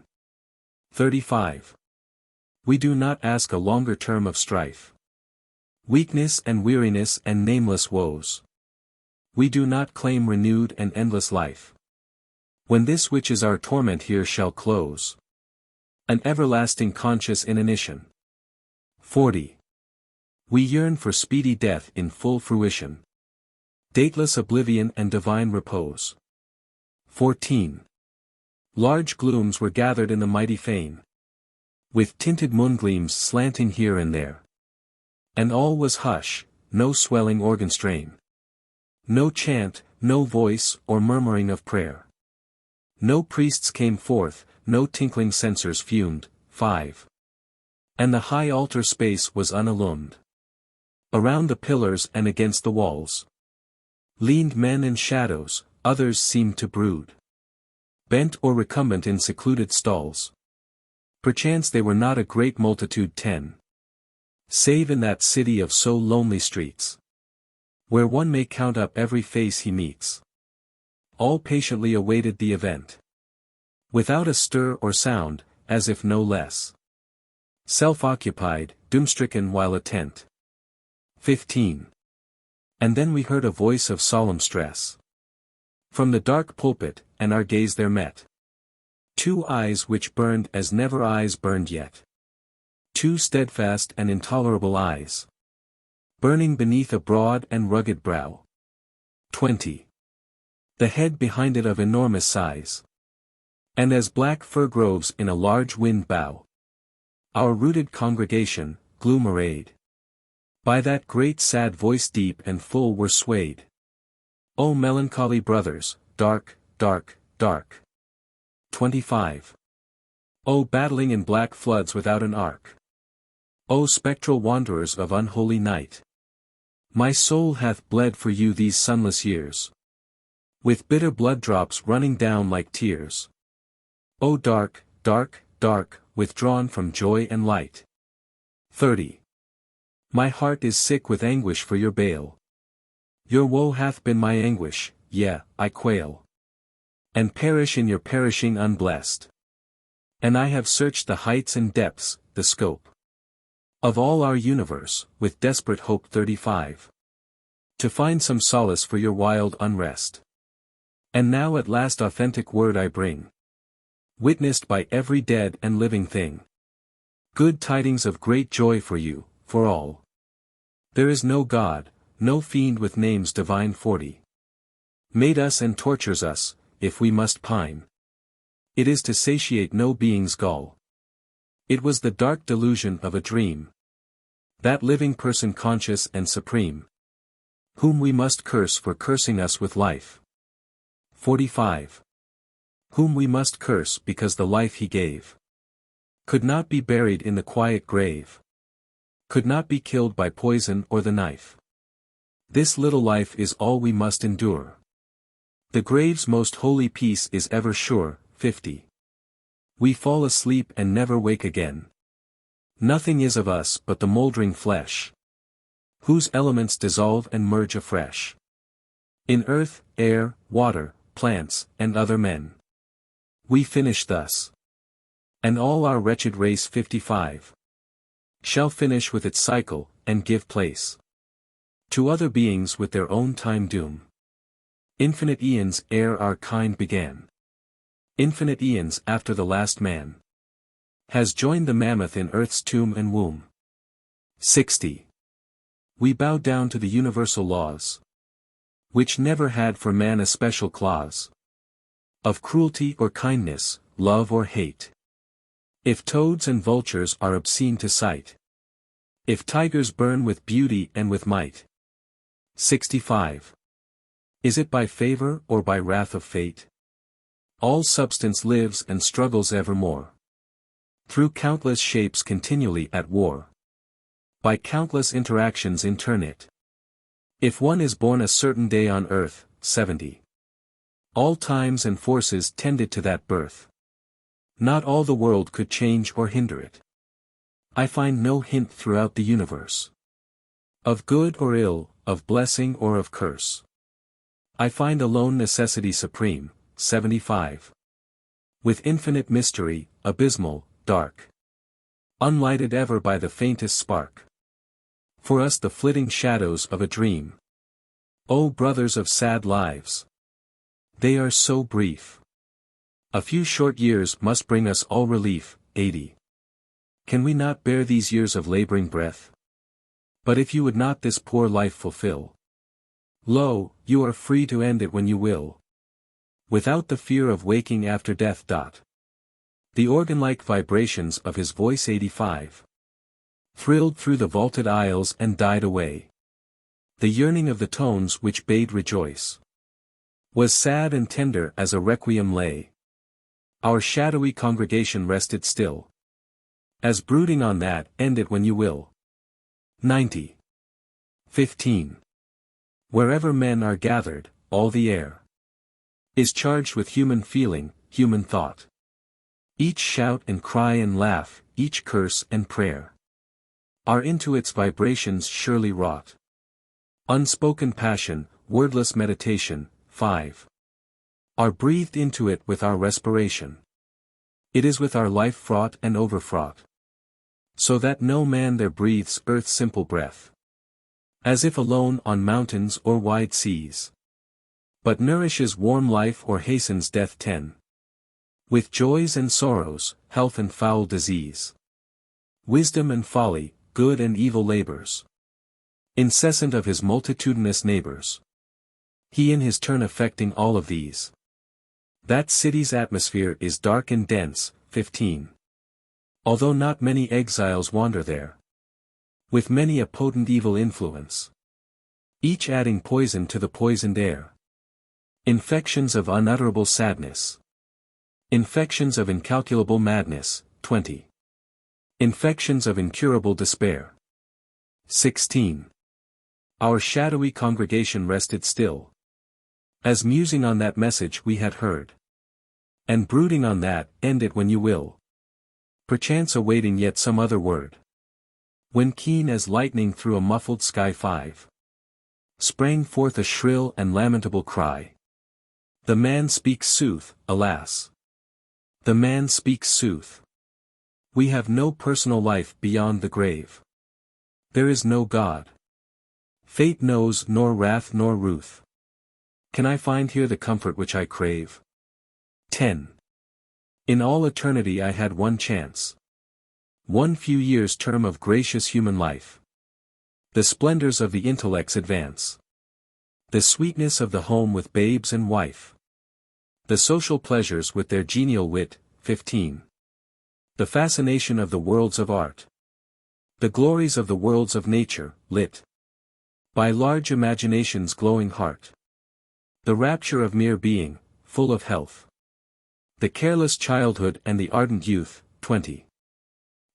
Speaker 1: 35. We do not ask a longer term of strife. Weakness and weariness and nameless woes. We do not claim renewed and endless life. When this which is our torment here shall close. An everlasting conscious inanition. 40. We yearn for speedy death in full fruition. Dateless oblivion and divine repose. 14. Large glooms were gathered in the mighty fane. With tinted moongleams slanting here and there. And all was hush, no swelling organ strain. No chant, no voice or murmuring of prayer. No priests came forth, no tinkling censers fumed, 5. And the high altar space was unillumed. Around the pillars and against the walls leaned men in shadows, others seemed to brood. Bent or recumbent in secluded stalls. Perchance they were not a great multitude 10. Save in that city of so lonely streets. Where one may count up every face he meets. All patiently awaited the event. Without a stir or sound, as if no less self-occupied, doom-stricken while attent. 15. And then we heard a voice of solemn stress. From the dark pulpit, and our gaze there met. Two eyes which burned as never eyes burned yet. Two steadfast and intolerable eyes. Burning beneath a broad and rugged brow. 20. The head behind it of enormous size. And as black fir groves in a large wind bow. Our rooted congregation, gloom arrayed. By that great sad voice deep and full were swayed. O melancholy brothers, dark, dark, dark. 25. O battling in black floods without an ark. O spectral wanderers of unholy night. My soul hath bled for you these sunless years. With bitter blood drops running down like tears. O dark, dark, dark, withdrawn from joy and light. 30. My heart is sick with anguish for your bale. Your woe hath been my anguish, yea, I quail. And perish in your perishing unblessed. And I have searched the heights and depths, the scope of all our universe, with desperate hope 35. To find some solace for your wild unrest. And now at last authentic word I bring. Witnessed by every dead and living thing. Good tidings of great joy for you, for all. There is no God, no fiend with names divine 40. Made us and tortures us, if we must pine. It is to satiate no being's gall. It was the dark delusion of a dream. That living person conscious and supreme. Whom we must curse for cursing us with life. 45. whom we must curse because the life he gave could not be buried in the quiet grave, could not be killed by poison or the knife. This little life is all we must endure. The grave's most holy peace is ever sure. 50. We fall asleep and never wake again. Nothing is of us but the mouldering flesh, whose elements dissolve and merge afresh in earth, air, water, plants, and other men. We finish thus. And all our wretched race 55 shall finish with its cycle, and give place to other beings with their own time doom. Infinite eons ere our kind began. Infinite eons after the last man has joined the mammoth in earth's tomb and womb. 60. We bow down to the universal laws, which never had for man a special clause of cruelty or kindness, love or hate. If toads and vultures are obscene to sight, if tigers burn with beauty and with might. 65. Is it by favor or by wrath of fate? All substance lives and struggles evermore, through countless shapes continually at war, by countless interactions internate. If one is born a certain day on earth, 70. All times and forces tended to that birth. Not all the world could change or hinder it. I find no hint throughout the universe of good or ill, of blessing or of curse. I find alone necessity supreme. 75. With infinite mystery, abysmal, dark, unlighted ever by the faintest spark. For us the flitting shadows of a dream. O brothers of sad lives! They are so brief. A few short years must bring us all relief. 80. Can we not bear these years of laboring breath? But if you would not this poor life fulfill, lo, you are free to end it when you will, without the fear of waking after death. The organ-like vibrations of his voice 85 thrilled through the vaulted aisles and died away. The yearning of the tones which bade rejoice was sad and tender as a requiem lay. Our shadowy congregation rested still, as brooding on that, end it when you will. 90. 15. Wherever men are gathered, all the air is charged with human feeling, human thought. Each shout and cry and laugh, each curse and prayer, are into its vibrations surely wrought. Unspoken passion, wordless meditation, 5. Are breathed into it with our respiration. It is with our life fraught and overfraught, so that no man there breathes earth's simple breath, as if alone on mountains or wide seas, but nourishes warm life or hastens death. 10. With joys and sorrows, health and foul disease, wisdom and folly, good and evil labors, incessant of his multitudinous neighbors, he in his turn affecting all of these. That city's atmosphere is dark and dense. 15. Although not many exiles wander there, with many a potent evil influence, each adding poison to the poisoned air. Infections of unutterable sadness, infections of incalculable madness. 20. Infections of incurable despair. 16. Our shadowy congregation rested still, as musing on that message we had heard, and brooding on that, end it when you will, perchance awaiting yet some other word. When keen as lightning through a muffled sky 5 sprang forth a shrill and lamentable cry. The man speaks sooth, alas! The man speaks sooth. We have no personal life beyond the grave. There is no God. Fate knows nor wrath nor ruth. Can I find here the comfort which I crave? 10. In all eternity I had one chance. One few years' term of gracious human life. The splendors of the intellect's advance. The sweetness of the home with babes and wife. The social pleasures with their genial wit. 15. The fascination of the worlds of art. The glories of the worlds of nature, lit by large imagination's glowing heart. The rapture of mere being, full of health. The careless childhood and the ardent youth, 20.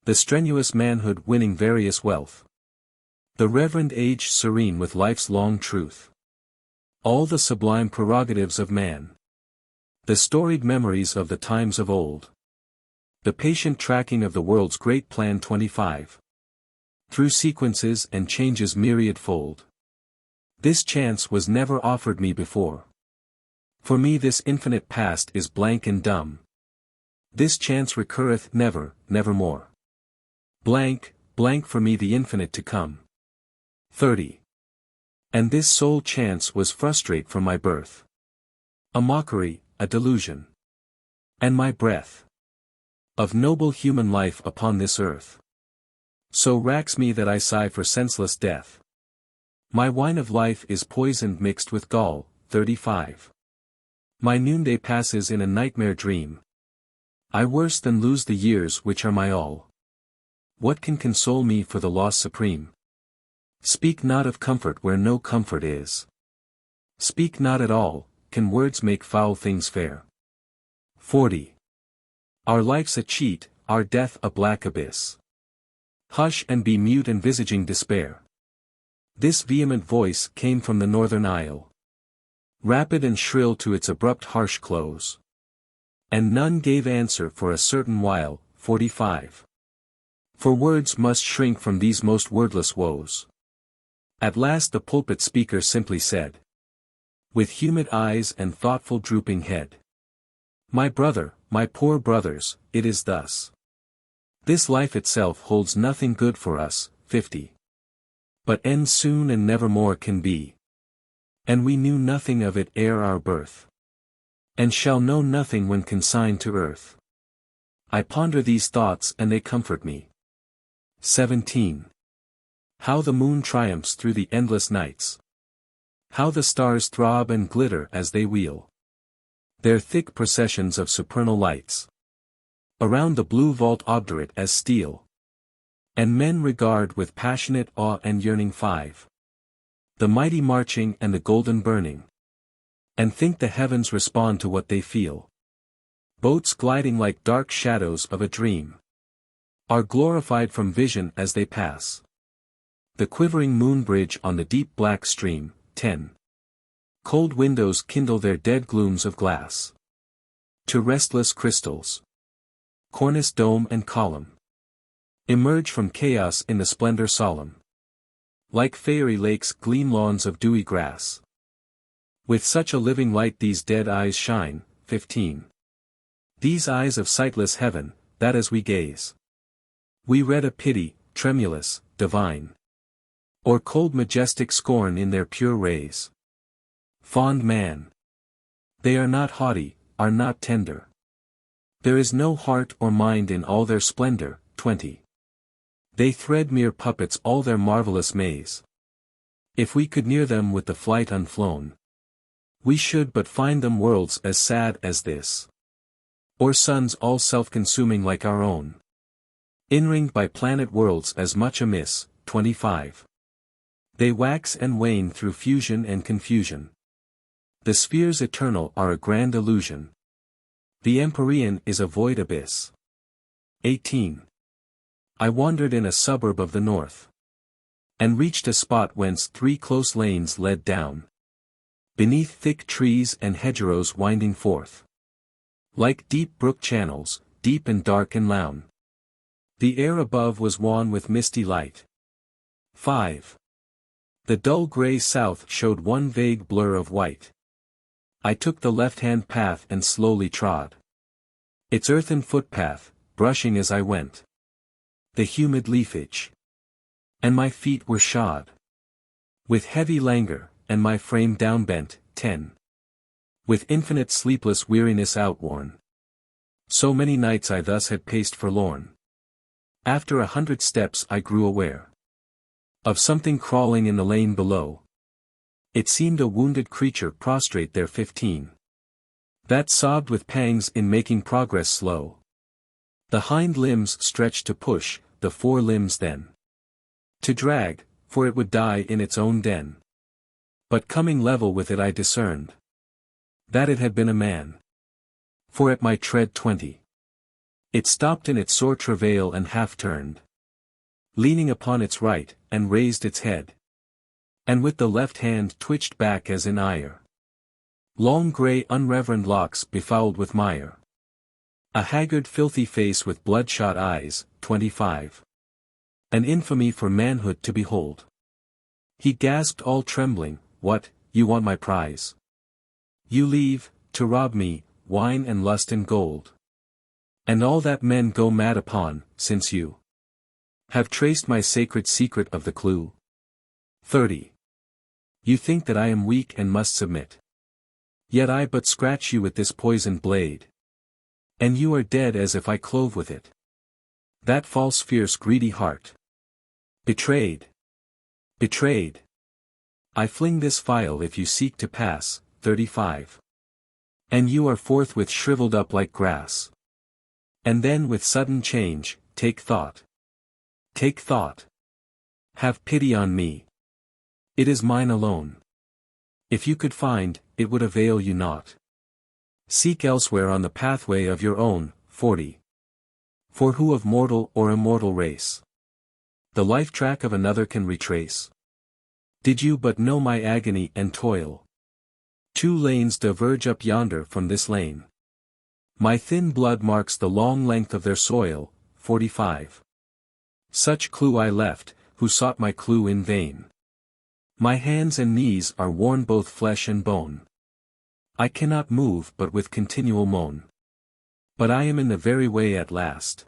Speaker 1: The strenuous manhood winning various wealth. The reverend age serene with life's long truth. All the sublime prerogatives of man. The storied memories of the times of old. The patient tracking of the world's great plan 25. Through sequences and changes myriad-fold. This chance was never offered me before. For me this infinite past is blank and dumb. This chance recurreth never, nevermore. Blank, blank for me the infinite to come. 30. And this sole chance was frustrate from my birth. A mockery, a delusion. And my breath of noble human life upon this earth so racks me that I sigh for senseless death. My wine of life is poisoned mixed with gall, 35. My noonday passes in a nightmare dream. I worse than lose the years which are my all. What can console me for the loss supreme? Speak not of comfort where no comfort is. Speak not at all, can words make foul things fair? 40. Our life's a cheat, our death a black abyss. Hush and be mute envisaging despair. This vehement voice came from the northern isle. Rapid and shrill to its abrupt harsh close. And none gave answer for a certain while, 45. For words must shrink from these most wordless woes. At last the pulpit speaker simply said, with humid eyes and thoughtful drooping head. My brother, my poor brothers, it is thus. This life itself holds nothing good for us, 50. But ends soon and nevermore can be. And we knew nothing of it ere our birth. And shall know nothing when consigned to earth. I ponder these thoughts and they comfort me. 17. How the moon triumphs through the endless nights. How the stars throb and glitter as they wheel their thick processions of supernal lights. Around the blue vault obdurate as steel. And men regard with passionate awe and yearning 5. The mighty marching and the golden burning. And think the heavens respond to what they feel. Boats gliding like dark shadows of a dream. Are glorified from vision as they pass. The quivering moon bridge on the deep black stream, 10. Cold windows kindle their dead glooms of glass. To restless crystals. Cornice dome and column. Emerge from chaos in the splendor solemn. Like fairy lakes gleam lawns of dewy grass. With such a living light these dead eyes shine, 15. These eyes of sightless heaven, that as we gaze, we read a pity, tremulous, divine. Or cold majestic scorn in their pure rays. Fond man. They are not haughty, are not tender. There is no heart or mind in all their splendor, 20. They thread mere puppets all their marvelous maze. If we could near them with the flight unflown, we should but find them worlds as sad as this. Or suns all self-consuming like our own. Inringed by planet worlds as much amiss, 25. They wax and wane through fusion and confusion. The spheres eternal are a grand illusion. The empyrean is a void abyss. 18. I wandered in a suburb of the north. And reached a spot whence 3 close lanes led down. Beneath thick trees and hedgerows winding forth. Like deep brook channels, deep and dark and lown. The air above was wan with misty light. 5. The dull grey south showed one vague blur of white. I took the left-hand path and slowly trod its earthen footpath, brushing as I went the humid leafage. And my feet were shod with heavy languor, and my frame downbent, 10. With infinite sleepless weariness outworn. So many nights I thus had paced forlorn. After 100 steps I grew aware of something crawling in the lane below. It seemed a wounded creature prostrate there, 15. That sobbed with pangs in making progress slow. The hind limbs stretched to push, the fore limbs then to drag, for it would die in its own den. But coming level with it I discerned that it had been a man. For at my tread 20. It stopped in its sore travail and half turned, leaning upon its right, and raised its head. And with the left hand twitched back as in ire. Long grey unreverend locks befouled with mire. A haggard filthy face with bloodshot eyes, 25. An infamy for manhood to behold. He gasped all trembling, "What, you want my prize? You leave, to rob me, wine and lust and gold. And all that men go mad upon, since you have traced my sacred secret of the clue. 30. You think that I am weak and must submit. Yet I but scratch you with this poisoned blade. And you are dead as if I clove with it. That false fierce greedy heart. Betrayed. Betrayed. I fling this phial if you seek to pass, 35. And you are forthwith shriveled up like grass. And then with sudden change, take thought. Take thought. Have pity on me. It is mine alone. If you could find, it would avail you not. Seek elsewhere on the pathway of your own, 40. For who of mortal or immortal race the life track of another can retrace? Did you but know my agony and toil? 2 lanes diverge up yonder from this lane. My thin blood marks the long length of their soil, 45. Such clue I left, who sought my clue in vain. My hands and knees are worn both flesh and bone. I cannot move but with continual moan. But I am in the very way at last,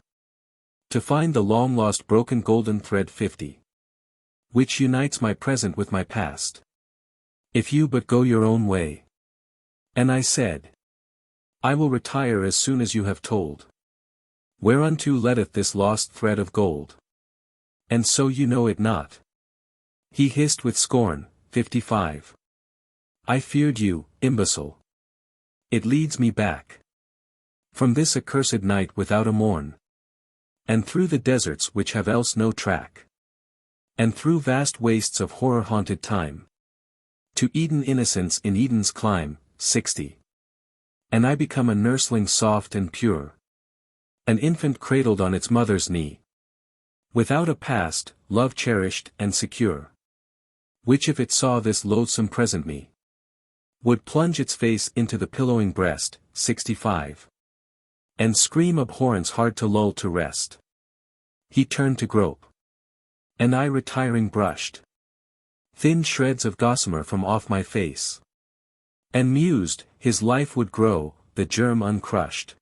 Speaker 1: to find the long-lost broken golden thread 50. Which unites my present with my past. If you but go your own way. And I said, I will retire as soon as you have told. Whereunto leadeth this lost thread of gold? And so you know it not. He hissed with scorn, 55. I feared you, imbecile. It leads me back from this accursed night without a morn. And through the deserts which have else no track. And through vast wastes of horror-haunted time. To Eden innocence in Eden's clime, 60. And I become a nursling soft and pure. An infant cradled on its mother's knee. Without a past, love cherished and secure. Which if it saw this loathsome present me, would plunge its face into the pillowing breast, 65. And scream abhorrence hard to lull to rest. He turned to grope. And I retiring brushed thin shreds of gossamer from off my face. And mused, his life would grow, the germ uncrushed.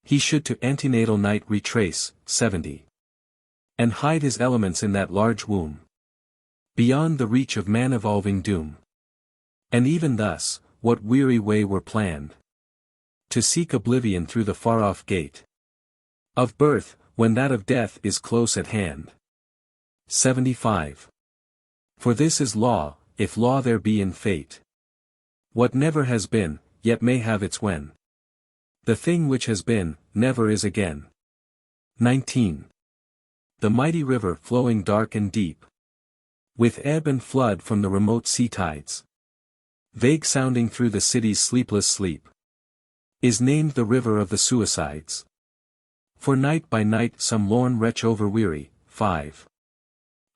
Speaker 1: He should to antenatal night retrace, 70. And hide his elements in that large womb. Beyond the reach of man-evolving doom. And even thus, what weary way were planned? To seek oblivion through the far-off gate of birth, when that of death is close at hand. 75. For this is law, if law there be in fate. What never has been, yet may have its when. The thing which has been, never is again. 19. The mighty river flowing dark and deep, with ebb and flood from the remote sea tides, vague sounding through the city's sleepless sleep, is named the river of the suicides. For night by night some lorn wretch overweary, 5.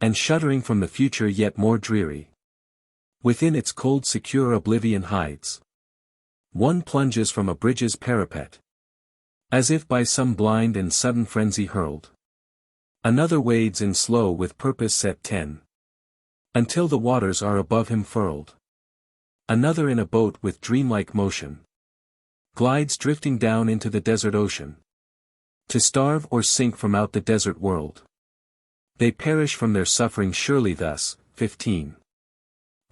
Speaker 1: And shuddering from the future yet more dreary, within its cold secure oblivion hides. One plunges from a bridge's parapet, as if by some blind and sudden frenzy hurled. Another wades in slow with purpose set 10. Until the waters are above him furled. Another in a boat with dreamlike motion glides drifting down into the desert ocean, to starve or sink from out the desert world. They perish from their suffering surely thus, 15.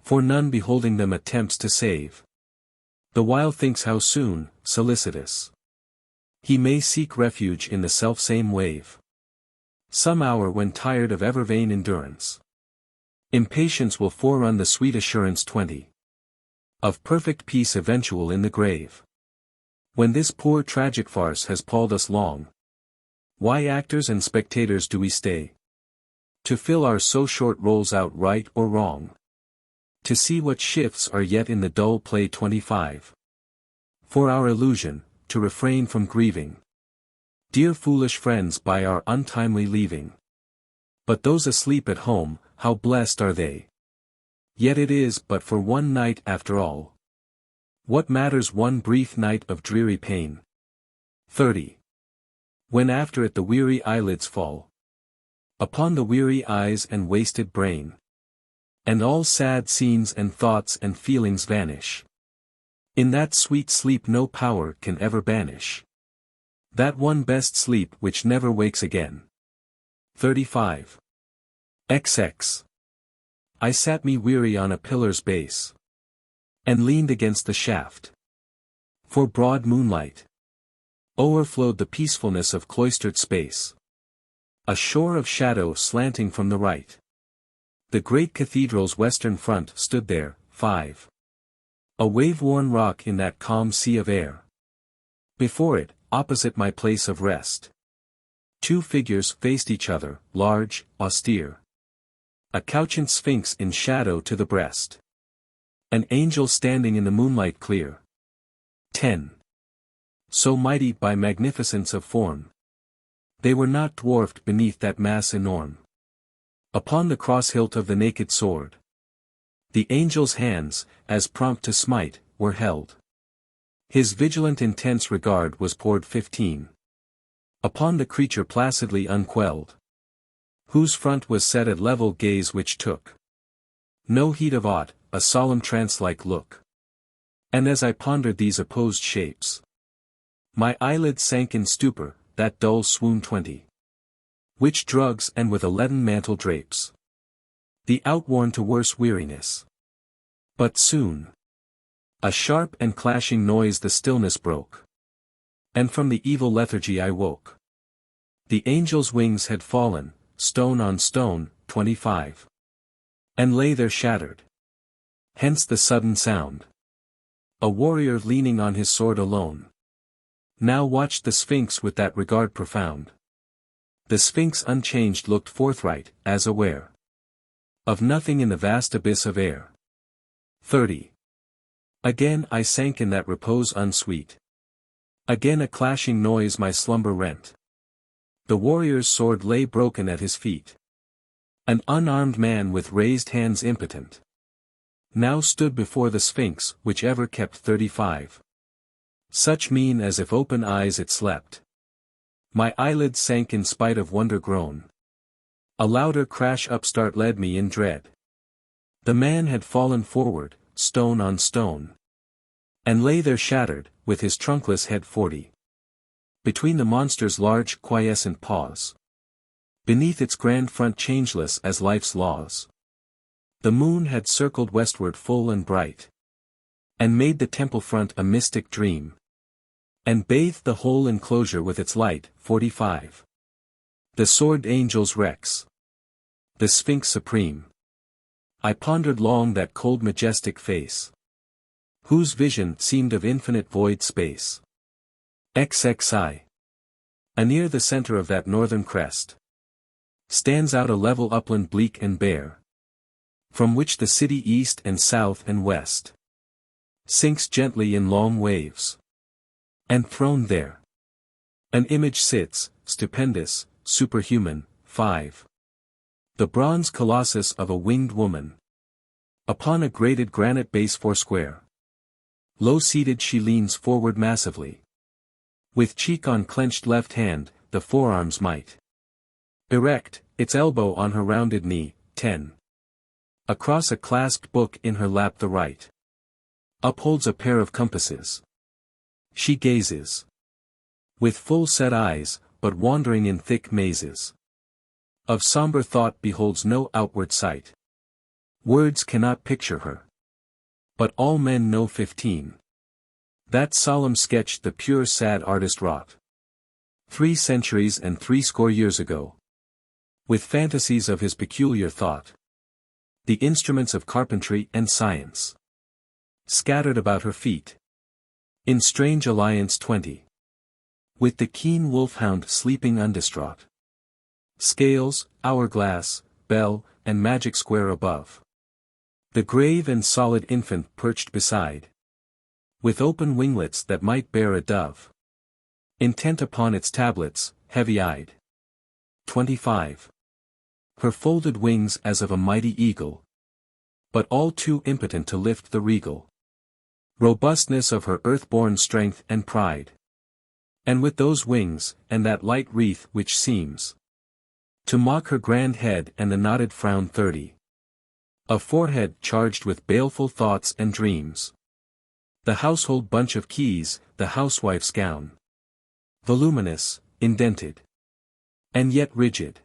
Speaker 1: For none beholding them attempts to save. The while thinks how soon, solicitous, he may seek refuge in the selfsame wave. Some hour when tired of ever vain endurance, impatience will forerun the sweet assurance 20. Of perfect peace eventual in the grave. When this poor tragic farce has palled us long, why actors and spectators do we stay? To fill our so short roles out right or wrong. To see what shifts are yet in the dull play 25. For our illusion, to refrain from grieving dear foolish friends by our untimely leaving. But those asleep at home, how blessed are they! Yet it is but for one night after all. What matters one brief night of dreary pain? 30. When after it the weary eyelids fall upon the weary eyes and wasted brain, and all sad scenes and thoughts and feelings vanish, in that sweet sleep no power can ever banish, that one best sleep which never wakes again. 35. XX. I sat me weary on a pillar's base, and leaned against the shaft, for broad moonlight o'erflowed the peacefulness of cloistered space. A shore of shadow slanting from the right. The great cathedral's western front stood there, 5. A wave-worn rock in that calm sea of air. Before it, opposite my place of rest, two figures faced each other, large, austere. A couchant sphinx in shadow to the breast. An angel standing in the moonlight clear. 10. So mighty by magnificence of form, they were not dwarfed beneath that mass enorme. Upon the cross-hilt of the naked sword, the angel's hands, as prompt to smite, were held. His vigilant intense regard was poured 15. Upon the creature placidly unquelled, whose front was set at level gaze which took no heed of aught, a solemn trance-like look. And as I pondered these opposed shapes, my eyelids sank in stupor, that dull swoon 20. Which drugs and with a leaden mantle drapes the outworn to worse weariness. But soon a sharp and clashing noise the stillness broke, and from the evil lethargy I woke. The angel's wings had fallen, stone on stone, 25. And lay there shattered. Hence the sudden sound. A warrior leaning on his sword alone now watched the Sphinx with that regard profound. The Sphinx unchanged looked forthright, as aware of nothing in the vast abyss of air. 30. Again I sank in that repose unsweet. Again a clashing noise my slumber rent. The warrior's sword lay broken at his feet. An unarmed man with raised hands impotent now stood before the Sphinx, which ever kept 35. Such mien as if open eyes it slept. My eyelids sank in spite of wonder groan. A louder crash upstart led me in dread. The man had fallen forward, stone on stone, and lay there shattered, with his trunkless head 40. Between the monster's large quiescent paws. Beneath its grand front changeless as life's laws. The moon had circled westward full and bright, and made the temple front a mystic dream, and bathed the whole enclosure with its light. 45. The sword angel's Rex, the Sphinx supreme. I pondered long that cold majestic face, whose vision seemed of infinite void space. XXIII. Anear the center of that northern crest stands out a level upland bleak and bare, from which the city east and south and west sinks gently in long waves. And throned there, an image sits, stupendous, superhuman. 5. The bronze colossus of a winged woman. Upon a grated granite base foursquare. Low-seated she leans forward massively. With cheek on clenched left hand, the forearms might erect, its elbow on her rounded knee. 10. Across a clasped book in her lap the right upholds a pair of compasses. She gazes with full set eyes, but wandering in thick mazes of somber thought beholds no outward sight. Words cannot picture her, but all men know. 15. That solemn sketch the pure sad artist wrought 3 centuries and 60 years ago, with fantasies of his peculiar thought, the instruments of carpentry and science scattered about her feet in strange alliance. 20. With the keen wolfhound sleeping undistraught, scales, hourglass, bell, and magic square above, the grave and solid infant perched beside, with open winglets that might bear a dove. Intent upon its tablets, heavy-eyed. 25. Her folded wings as of a mighty eagle, but all too impotent to lift the regal robustness of her earth-born strength and pride. And with those wings, and that light wreath which seems to mock her grand head and the knotted frown 30. A forehead charged with baleful thoughts and dreams. The household bunch of keys, the housewife's gown. Voluminous, indented, and yet rigid,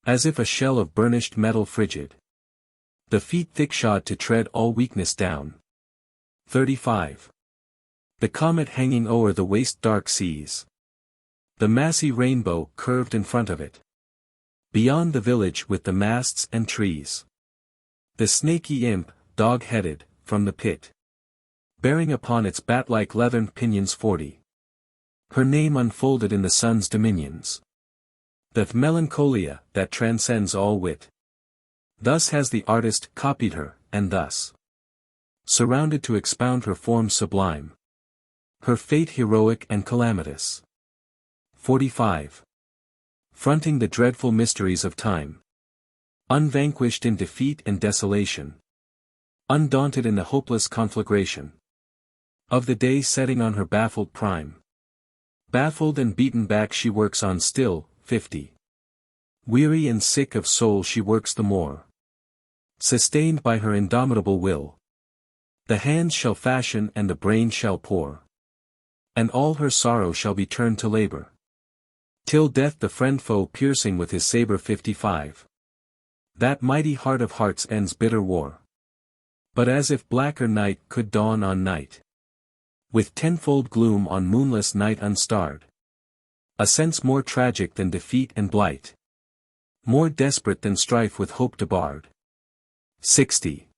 Speaker 1: as if a shell of burnished metal frigid. The feet thick-shod to tread all weakness down. 35. The comet hanging o'er the waste dark seas. The massy rainbow curved in front of it. Beyond the village with the masts and trees. The snaky imp, dog-headed, from the pit, bearing upon its bat-like leathern pinions 40. Her name unfolded in the sun's dominions. The melancholia that transcends all wit. Thus has the artist copied her, and thus surrounded to expound her form sublime. Her fate heroic and calamitous. 45. Fronting the dreadful mysteries of time. Unvanquished in defeat and desolation. Undaunted in the hopeless conflagration of the day setting on her baffled prime. Baffled and beaten back she works on still. 50. Weary and sick of soul she works the more. Sustained by her indomitable will. The hands shall fashion and the brain shall pour. And all her sorrow shall be turned to labor. Till death the friend foe piercing with his saber 55. That mighty heart of hearts ends bitter war. But as if blacker night could dawn on night. With tenfold gloom on moonless night unstarred. A sense more tragic than defeat and blight. More desperate than strife with hope debarred. 60.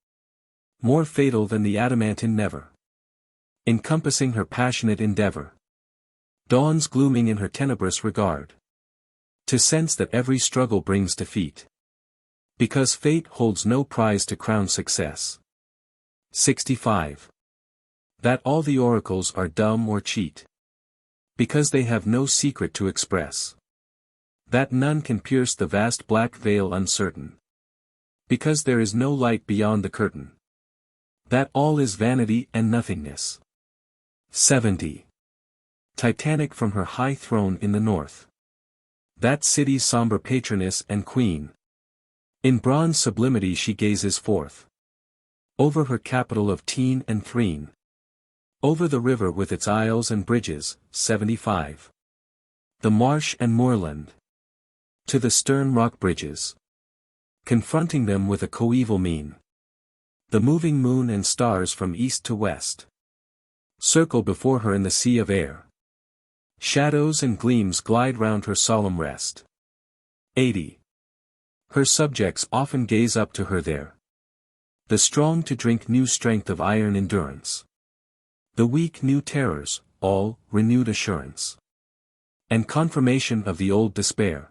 Speaker 1: More fatal than the adamantine never. Encompassing her passionate endeavor. Dawns glooming in her tenebrous regard. To sense that every struggle brings defeat. Because fate holds no prize to crown success. 65. That all the oracles are dumb or cheat. Because they have no secret to express. That none can pierce the vast black veil uncertain. Because there is no light beyond the curtain. That all is vanity and nothingness. 70. Titanic from her high throne in the north. That city's somber patroness and queen. In bronze sublimity she gazes forth. Over her capital of teen and threen. Over the river with its isles and bridges. 75. The marsh and moorland. To the stern rock bridges. Confronting them with a coeval mien. The moving moon and stars from east to west. Circle before her in the sea of air. Shadows and gleams glide round her solemn rest. 80. Her subjects often gaze up to her there. The strong to drink new strength of iron endurance. The weak new terrors, all, renewed assurance. And confirmation of the old despair.